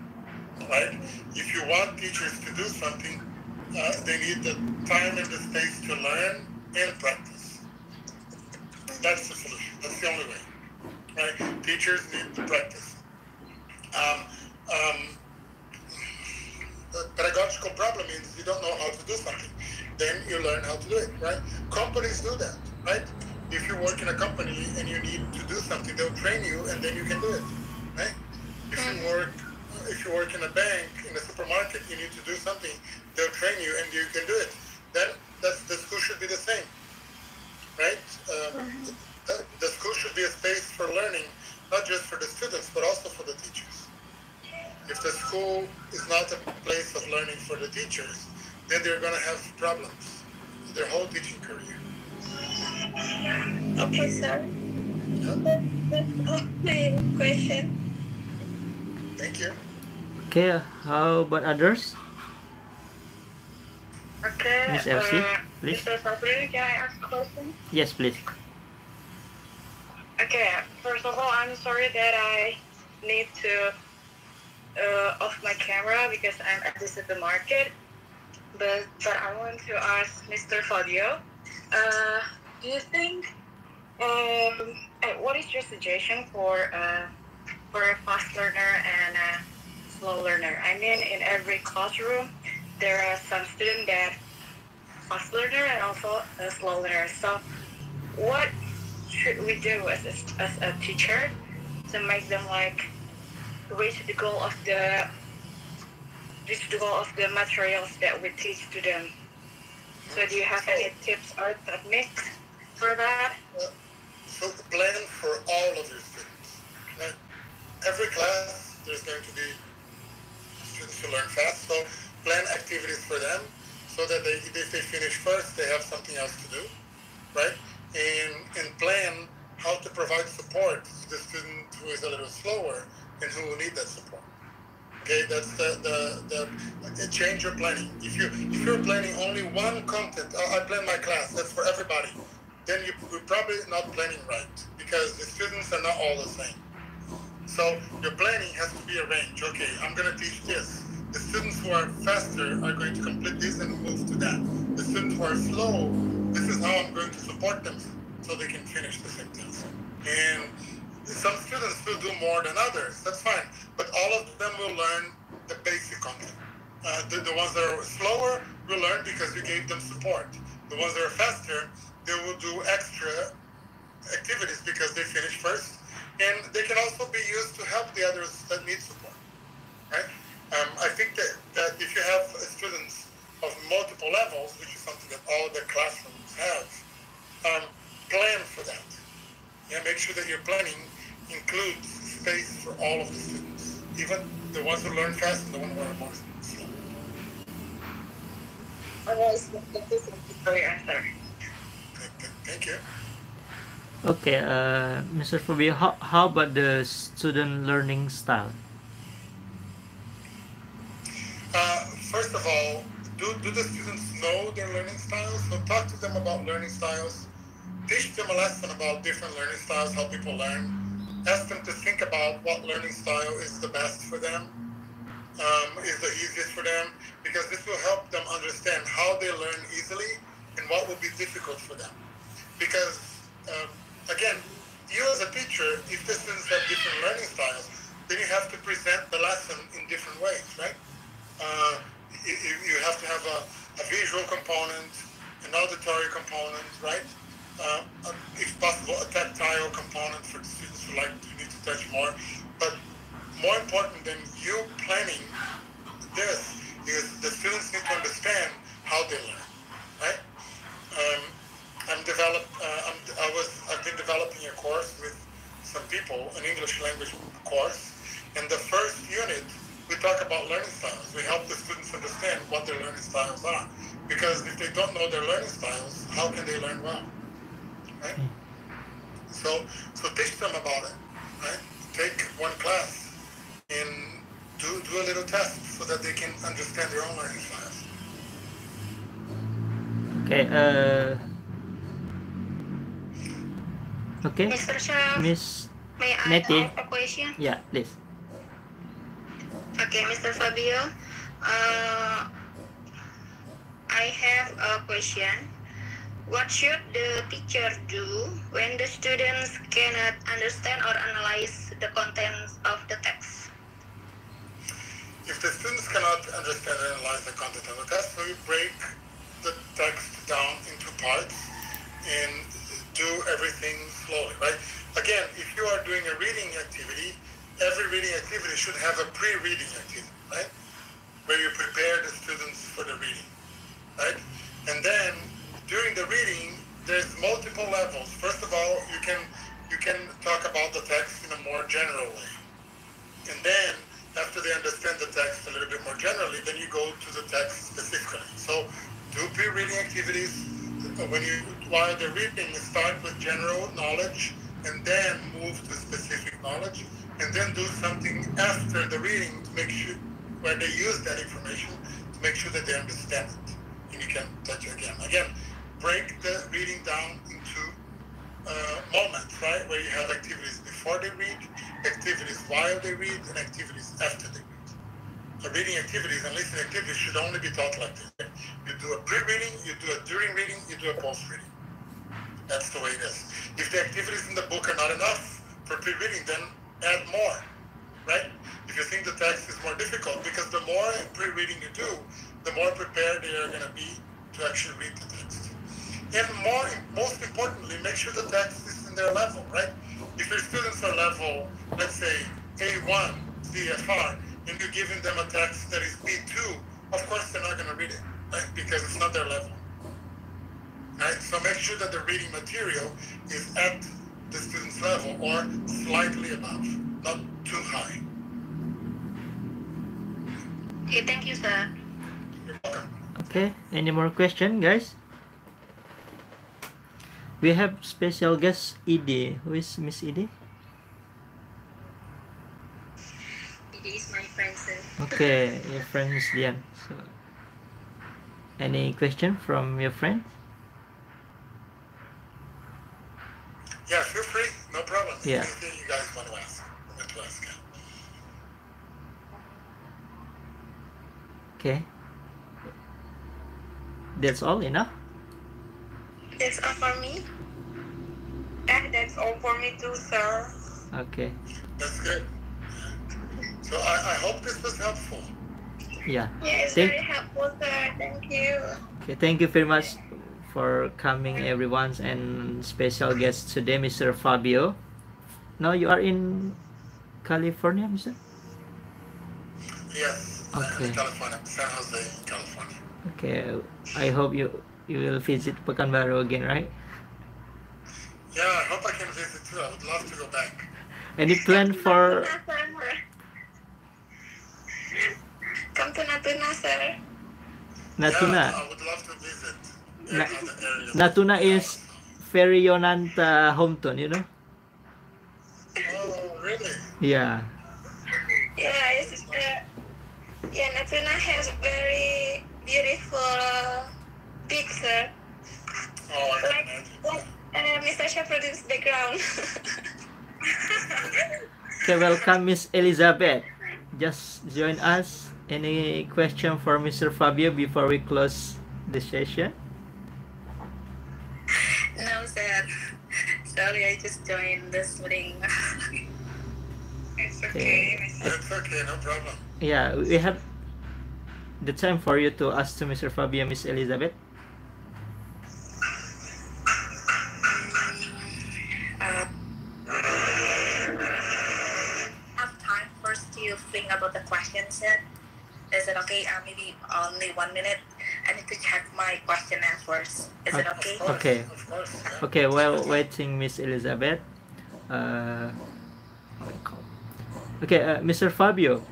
right? If you want teachers to do something, they need the time and the space to learn and practice. That's the solution. That's the only way, right? Teachers need to practice. The pedagogical problem means you don't know how to do something. Then you learn how to do it, right? Companies do that, right? If you work in a company and you need to do something, they'll train you and then you can do it, right? If you work in a bank, in a supermarket, you need to do something, they'll train you and you can do it. Then the school should be the same, right? The school should be a space for learning, not just for the students, but also for the teachers. If the school is not a place of learning for the teachers, then they're going to have problems their whole teaching career. Okay, sir. That's all my question. Thank you. Okay, how about others? Okay. Miss Elsie, please. Mr. Fabio, can I ask a question? Yes, please. Okay, first of all, I'm sorry that I need to off my camera because I'm at the supermarket. But I want to ask Mr. Fabio, do you think, what is your suggestion for for a fast learner and a slow learner. I mean, in every classroom, there are some students that fast learner and also a slow learner. So what should we do as a teacher to make them like reach the goal of the materials that we teach to them? So do you have any tips or techniques for that? So plan for all of your students. Right? Every class, there's going to be students who learn fast, so plan activities for them so that if they finish first, they have something else to do, right? And plan how to provide support to the student who is a little slower and who will need that support. Okay, that's the change your planning. If you're planning only one content, I plan my class, that's for everybody, then you're probably not planning right because the students are not all the same. So your planning has to be a range. Okay, I'm going to teach this. The students who are faster are going to complete this and move to that. The students who are slow, this is how I'm going to support them so they can finish the same task. And some students will do more than others, that's fine. But all of them will learn the basic content. The ones that are slower will learn because you gave them support. The ones that are faster, they will do extra activities because they finish first. And they can also be used to help the others that need support, right? I think that if you have students of multiple levels, which is something that all the classrooms have, plan for that. Yeah, make sure that your planning includes space for all of the students, even the ones who learn fast and the ones who are more slow. Thank you for your answer. Thank you. Okay, Mr. Fabio, how about the student learning style? First of all, do the students know their learning styles? So talk to them about learning styles. Teach them a lesson about different learning styles, how people learn. Ask them to think about what learning style is the best for them, is the easiest for them, because this will help them understand how they learn easily and what will be difficult for them. Because again, you as a teacher, if the students have different learning styles, then you have to present the lesson in different ways, right? You have to have a visual component, an auditory component, right? If possible, a tactile component for the students who need to touch more. But more important than you planning this is the students need to understand how they learn, right? I've been developing a course with some people, an English language course, and the first unit we talk about learning styles. We help the students understand what their learning styles are, because if they don't know their learning styles, how can they learn well, right? So teach them about it, right? Take one class and do a little test so that they can understand their own learning styles. Okay, Mr. Chef, Miss may I Nettie? ask a question? Yeah, please. Okay, Mr. Fabio, I have a question. What should the teacher do when the students cannot understand or analyze the contents of the text? If the students cannot understand and analyze the content of the text, we break the text down into parts and do everything slowly, right? Again, if you are doing a reading activity, every reading activity should have a pre-reading activity, right? Where you prepare the students for the reading, right? And then during the reading, there's multiple levels. First of all, you can talk about the text in a more general way. And then after they understand the text a little bit more generally, then you go to the text specifically. So do pre-reading activities. While they're reading, start with general knowledge and then move to specific knowledge, and then do something after the reading to make sure where they use that information to make sure that they understand it. And you can touch it again. Again, break the reading down into moments, right? Where you have activities before they read, activities while they read, and activities after they read. So reading activities and listening activities should only be taught like this. You do a pre-reading, you do a during reading, you do a post-reading. That's the way it is. If the activities in the book are not enough for pre-reading, then add more. right? If you think the text is more difficult, because the more pre-reading you do, the more prepared they are going to be to actually read the text. And most importantly, make sure the text is in their level, right? If your students are level, let's say A1, CFR, and you're giving them a text that is B2, of course they're not going to read it, right? Because it's not their level, right? So make sure that the reading material is at the student's level or slightly above, not too high. Okay, thank you, sir. You're welcome. Okay, any more question, guys? We have special guest ED. Who is Miss ED? It is my friend, sir. Okay, your friend is Dian. So, any question from your friend? Yeah, feel free, no problem. Yeah. Anything you guys want to ask, yeah. Okay. That's all enough? That's all for me. That's all for me too, sir. Okay. That's good. So I hope this was helpful. Yeah. Yeah, it's very helpful, sir. Thank you. Okay, thank you very much for coming, everyone, and special guest today, Mr. Fabio. Now you are in California, Mr.? Yes. Okay. In California, San Jose, California. Okay, I hope you will visit Pekanbaru again, right? Yeah, I hope I can visit too. I would love to go back. Any plan for Come to Natuna, sir. Natuna? Yeah, I would love to visit other areas. Natuna is Ferry Yonanta hometown, you know? Oh, really? Yeah. Yeah, it's yeah, Natuna has very beautiful beach, sir. Oh, I can Like imagine. Mr. Shepherd's background. Okay, welcome, Miss Elizabeth. Just join us. Any question for Mr. Fabio before we close the session? No, sir. Sorry, I just joined this link. It's okay. That's okay, no problem. Yeah, we have the time for you to ask to Mr. Fabio, Miss Elizabeth. Have time first to think about the question, sir. Is it okay? Maybe only 1 minute. I need to check my questionnaire first. Is it okay? Okay. Of course. Yeah. Okay, while waiting, Miss Elizabeth. Okay, Mr. Fabio,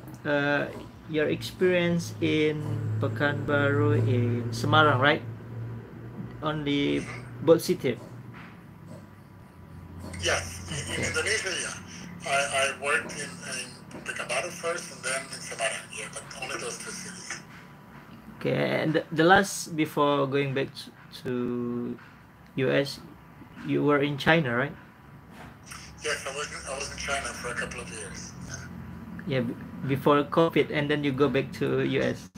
your experience in Pekanbaru in Semarang, right? Only both city. Yes, in Indonesia, yeah. I worked in Pekanbaru first and then in Semarang, yeah, but only those two cities. Okay, and the last before going back to US, you were in China, right? Yes, I was in China for a couple of years. Yeah, before COVID, and then you go back to US.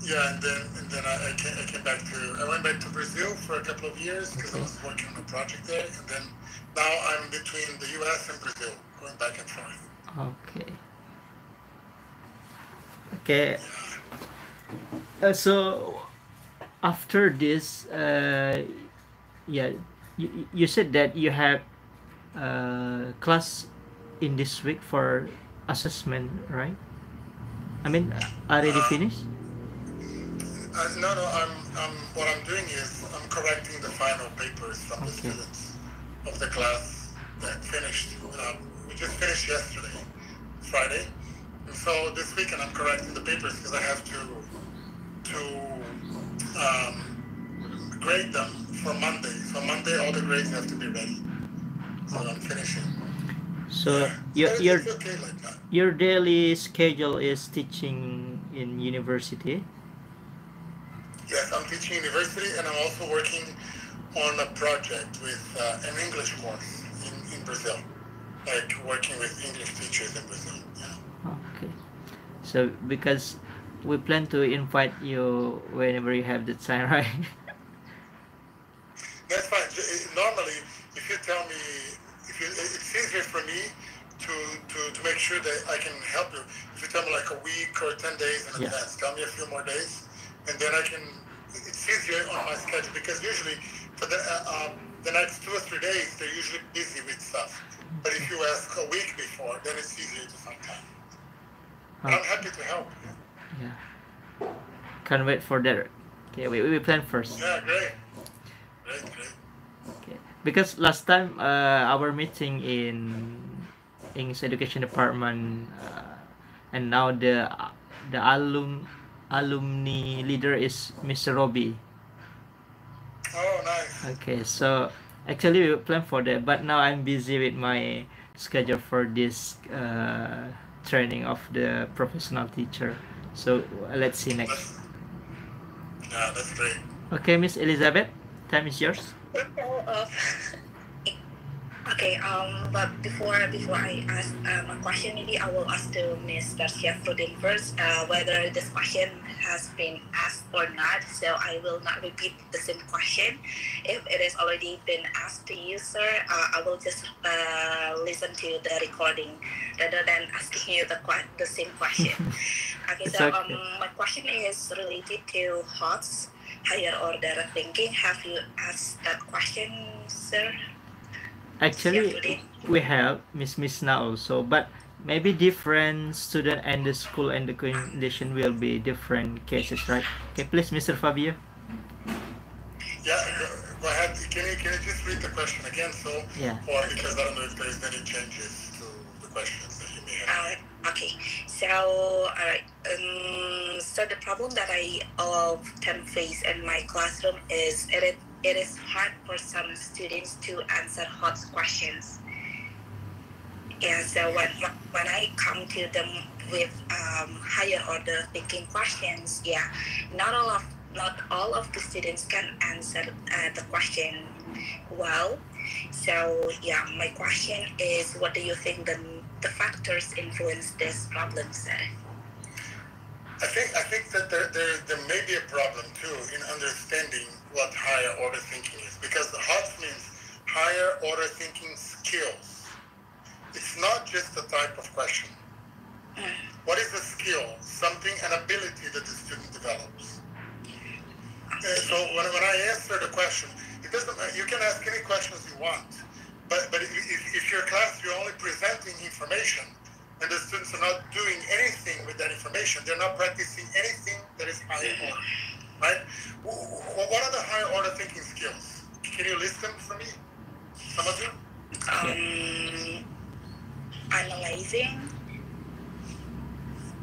Yeah, and then I came back I went back to Brazil for a couple of years because I was working on a project there, and then now I'm between the US and Brazil, going back and forth. Okay. Okay. So after this, yeah, you said that you have class in this week for assessment, right? I mean, already finished? No, what I'm doing is I'm correcting the final papers from the students of the class that finished. We just finished yesterday, Friday. And so this weekend I'm correcting the papers because I have to grade them for Monday. So Monday all the grades have to be ready. So I'm finishing. So it's okay like that. Your daily schedule is teaching in university? Yes, I'm teaching university, and I'm also working on a project with an English course in Brazil, like working with English teachers in Brazil. Yeah. Okay. So because we plan to invite you whenever you have the time, right? That's fine. Normally, if you tell me, it's easier for me to make sure that I can help you. If you tell me like a week or 10 days in advance, tell me a few more days, and then I can. It's easier on my schedule because usually for the next 2 or 3 days they're usually busy with stuff. But if you ask a week before, then it's easier to find time. I'm happy to help. Yeah. Can't wait for that. Okay, we plan first. Yeah, great. Okay. Because last time our meeting in English education department, and now the alumni leader is Mr. Robbie. Oh, nice. Okay, so actually we plan for that, but now I'm busy with my schedule for this training of the professional teacher. So let's see next. Yeah, that's great. Okay, Miss Elizabeth, time is yours. Okay, but before I ask a question, maybe I will ask to Mr. Syafruddin first whether this question has been asked or not. So I will not repeat the same question. If it has already been asked to you, sir, I will just listen to the recording rather than asking you the same question. Okay, so my question is related to HOTS, higher order thinking. Have you asked that question, sir? Actually, we have Miss now also, but maybe different student and the school and the condition will be different cases, right? Okay, please, Mr. Fabio. Yeah, go ahead. Can you just read the question again? So, or because I don't know if there's any changes to the questions that you may have. Okay, so alright. So the problem that I often face in my classroom is it is hard for some students to answer hot questions. Yeah, so when I come to them with higher order thinking questions, not all of the students can answer the question well. So my question is, what do you think the factors influence this problem, sir? I think that there may be a problem too in understanding what higher order thinking is, because the HOTS means higher order thinking skills. It's not just a type of question. What is a skill? An ability that the student develops. So when I answer the question, it doesn't. You can ask any questions you want, but if your class you're only presenting information, and the students are not doing anything with that information, they're not practicing anything that is higher order, right? What are the higher order thinking skills? Can you list them for me? Some of you? Analyzing,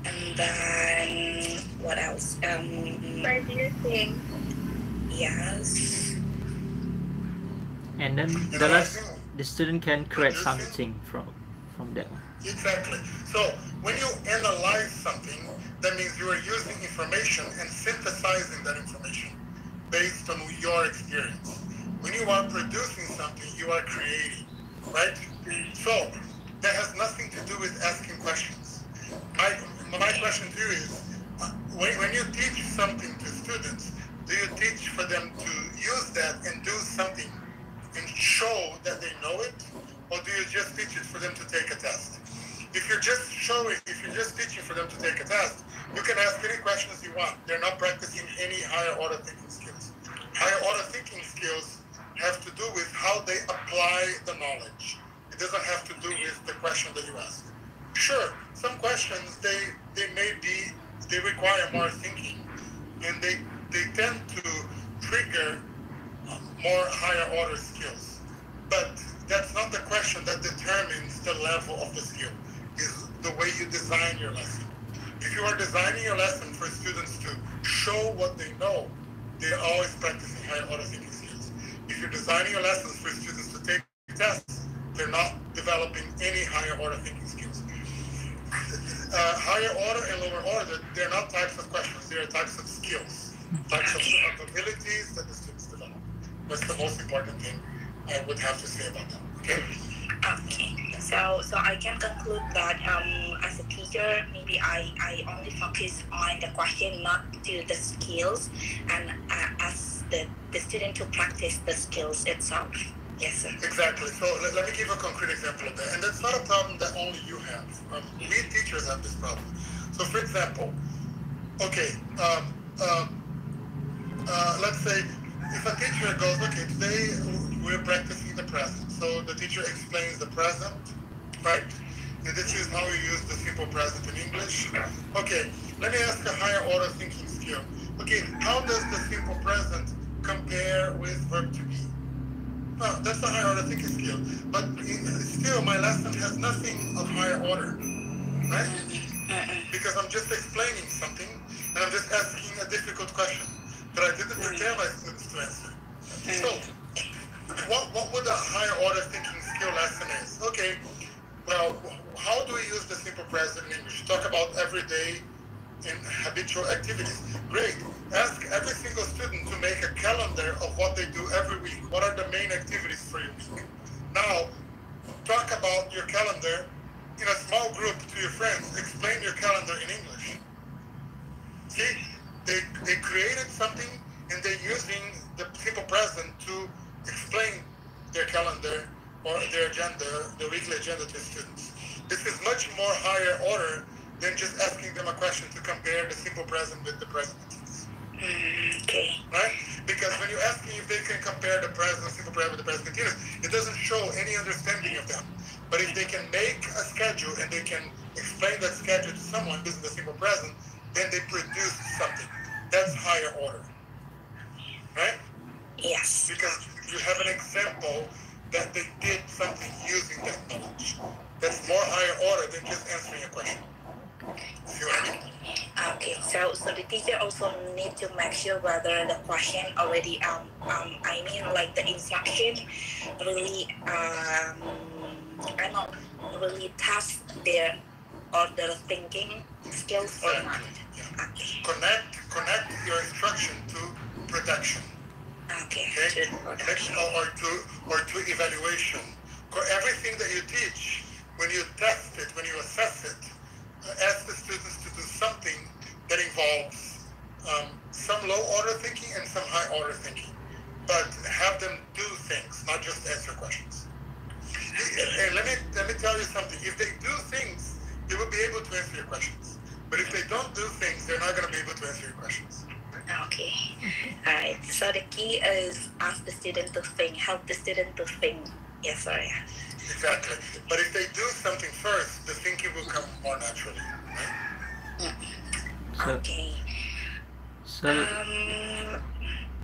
and then what else? Producing. Yes. And then the student can create something from that one. Exactly. So when you analyze something, that means you are using information and synthesizing that information based on your experience. When you are producing something, you are creating, right? So that has nothing to do with asking questions. My question to you is, when you teach something to students, do you teach for them to use that and do something and show that they know it, or do you just teach it for them to take a test? If you're just teaching for them to take a test, you can ask any questions you want. They're not practicing any higher order thinking skills. Higher order thinking skills have to do with how they apply the knowledge. It doesn't have to do with the question that you ask. Sure, some questions they require more thinking, and they tend to trigger more higher order skills. But that's not the question that determines the level of the skill. Is the way you design your lesson. If you are designing your lesson for students to show what they know, they're always practicing higher order thinking skills. If you're designing your lessons for students to take tests, they're not developing any higher order thinking skills. Higher order and lower order, they're not types of questions, they are types of skills, types of abilities that the students develop. That's the most important thing I would have to say about that. Okay? Okay. So I can conclude that as a teacher, maybe I only focus on the question, not to the skills, and ask the student to practice the skills itself. Yes, sir. Exactly. So let me give a concrete example of that. And that's not a problem that only you have. We teachers have this problem. So for example, okay, let's say if a teacher goes, okay, today we're practicing the present. So the teacher explains the present, right? And this is how we use the simple present in English. Okay, let me ask a higher order thinking skill. Okay, how does the simple present compare with verb to be? No, that's a higher order thinking skill. But still, my lesson has nothing of higher order, right? Because I'm just explaining something and I'm just asking a difficult question that I didn't prepare my students to answer. So, what would a higher order thinking skill lesson is? Okay, well, how do we use the simple present in English? Talk about everyday and habitual activities. Great. Ask every single student to make a calendar of what they do every week. What are the main activities for your week? Now, talk about your calendar in a small group to your friends. Explain your calendar in English. See, they created something and they're using the simple present to explain their calendar or their agenda, the weekly agenda to students. This is much more higher order than just asking them a question to compare the simple present with the present tense. Okay. Right? Because when you're asking if they can compare the present simple present with the present continuous, it doesn't show any understanding of them. But if they can make a schedule and they can explain that schedule to someone using the simple present, then they produce something. That's higher order. Right? Yes. Because you have an example that they did something using that knowledge. That's more higher order than just answering a question. See what I mean? Okay, so the teacher also need to make sure whether the question already I mean like the instruction really really test their order thinking skills or not. Yeah. Okay. Connect your instruction to production. Okay. Okay? To production. Or to evaluation. Everything that you teach, when you test it, when you assess it, ask the students to do something that involves some low order thinking and some high order thinking. But have them do things, not just answer questions. And let me tell you something. If they do things, they will be able to answer your questions. But if they don't do things, they're not going to be able to answer your questions. Okay. All right. So the key is ask the student to think, help the student to think. Yes, sorry. Exactly. But if they do something first, the thinking will come more naturally. Right? Okay. So,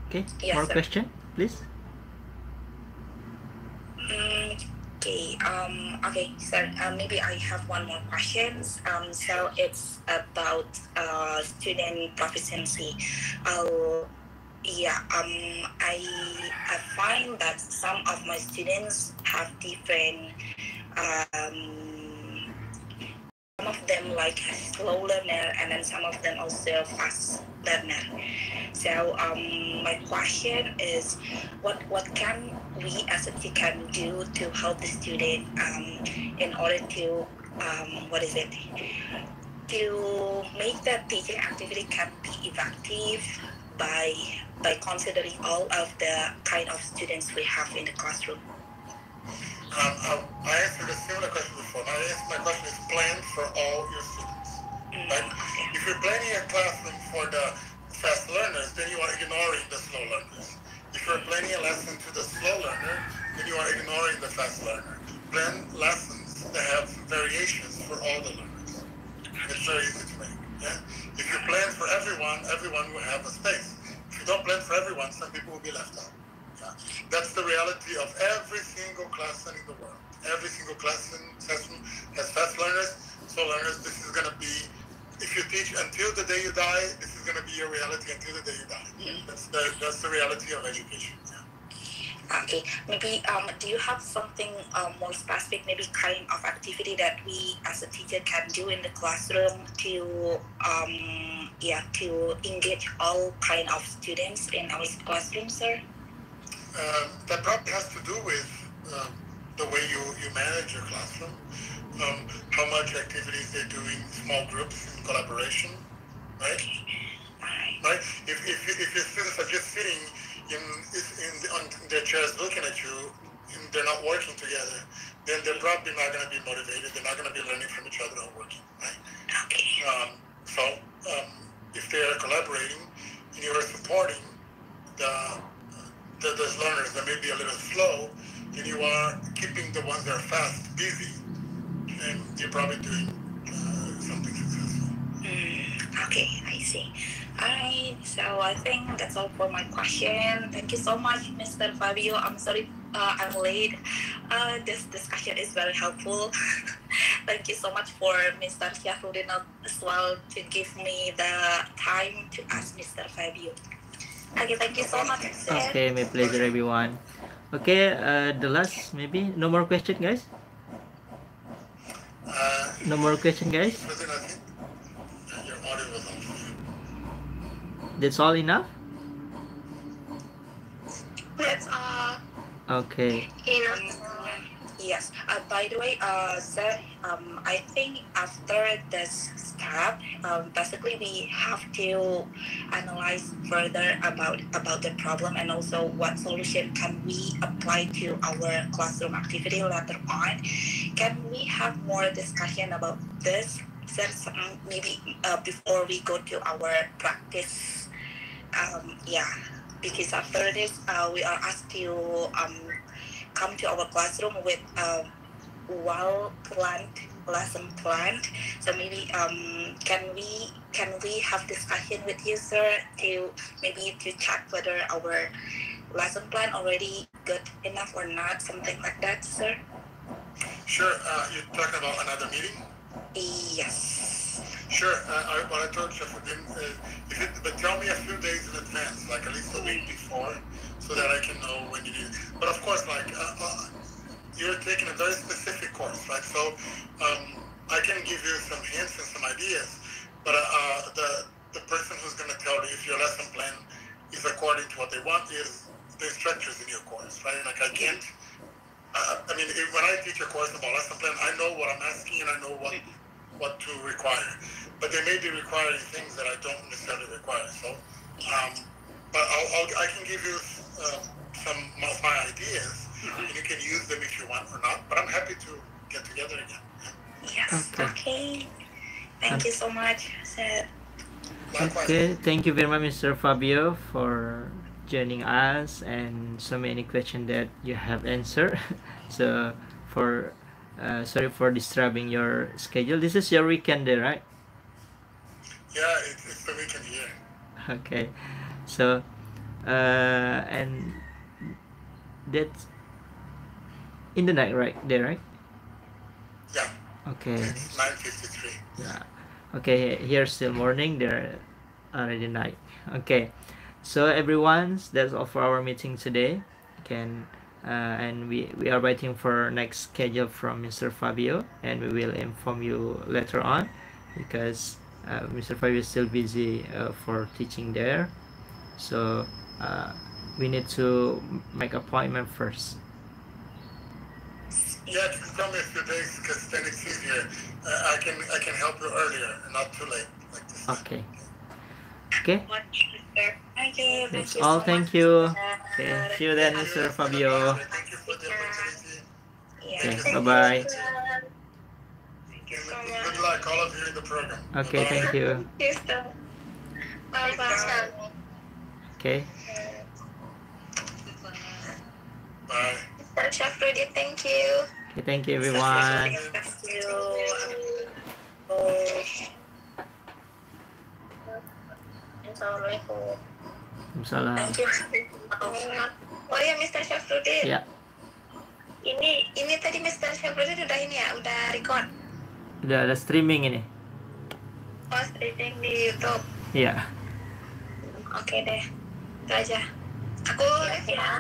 okay, yes, more sir. question, please. Okay. Okay, sir. Maybe I have one more question. So it's about student proficiency. Yeah. I find that some of my students have different. Some of them like slow learner, and then some of them also fast learner. So my question is, what can we as a teacher can do to help the student in order to to make that teaching activity can be effective by considering all of the kind of students we have in the classroom. I answered a similar question before. My question is planned for all your students. Right? Okay. If you're planning a classroom for the fast learners, then you are ignoring the slow learners. If you're planning a lesson to the slow learner, then you are ignoring the fast learner. Plan lessons that have variations for all the learners. It's very easy to make. Yeah? If you plan for everyone will have a space. If you don't plan for everyone, some people will be left out. Yeah. That's the reality of every single classroom in the world. Every single classroom has fast learners, slow learners. This is going to be, if you teach until the day you die, this is going to be your reality until the day you die. That's the reality of education. Yeah. Okay, maybe do you have something more specific, maybe kind of activity that we as a teacher can do in the classroom to to engage all kind of students in our classroom, sir? That probably has to do with the way you manage your classroom, how much activities they do in small groups in collaboration, right? Right? If your students are just sitting on their chairs looking at you, they're not working together, then they're probably not going to be motivated. They're not going to be learning from each other or working, right? Okay. So if they are collaborating and you are supporting those learners that may be a little slow, and you are keeping the ones that are fast busy, and you're probably doing something successful. Okay, I see. Alright, so I think that's all for my question. Thank you so much, Mr. Fabio. I'm sorry I'm late. This discussion is very helpful. Thank you so much for Mr. Syafruddin as well to give me the time to ask Mr. Fabio. Okay, thank you so much, sir. Okay, my pleasure, everyone. Okay, the last, maybe no more question, guys. No more question, guys. Your audio was on. That's all enough. That's all. Okay. Yes. By the way, sir, I think after this step, basically we have to analyze further about the problem and also what solution can we apply to our classroom activity later on. Can we have more discussion about this, sir? Maybe before we go to our practice. Because after this, we are asked to come to our classroom with well-planned lesson plan. So maybe can we have discussion with you, sir, to check whether our lesson plan already good enough or not, something like that, sir? Sure. You're talking about another meeting? Yes. Sure. What I told Shafuddin is, but tell me a few days in advance, like at least a week before, so that I can know when you need it. But of course, like you're taking a very specific course, right? So I can give you some hints and some ideas, but the person who's going to tell you if your lesson plan is according to what they want is the instructors in your course, right? Like I can't. When I teach a course about lesson plan, I know what I'm asking and I know what to require. But they may be requiring things that I don't necessarily require. So, but I can give you some of my ideas, and you can use them if you want or not. But I'm happy to get together again. Yes. Okay. Thank you so much, sir. Okay, thank you very much, Mr. Fabio, for joining us and so many questions that you have answered. So sorry for disturbing your schedule. This is your weekend day, right? Yeah, it's the weekend here. Okay, so and that's in the night, right? There, right? Yeah. Okay. It's 9:53. Yeah. Okay, here still morning. There already night. Okay. So everyone, that's all for our meeting today. And we are waiting for next schedule from Mr. Fabio, and we will inform you later on because Mr. Fabio is still busy for teaching there. So we need to make appointment first. Yeah, you can tell me a few days because then it's easier. I can help you earlier and not too late like this. Okay. Okay. Okay, That's all. Thank you. Okay. See you then, Mr. Fabio. Thank you for the opportunity. Okay. Bye bye. Good luck, all of you in the program. Okay. Bye-bye. Thank you. Bye-bye. Okay. Bye. Mr. Syafruddin, thank you. Okay. Thank you, everyone. Thank you. Assalamualaikum. Salam. Thank you. Oh ya, Mr. Syafruddin. Ya. Ini tadi Mr. Syafruddin udah ini ya, udah record. Udah ada streaming ini. Oh, streaming di YouTube. Iya. Oke deh. Itu aja. Aku live ya.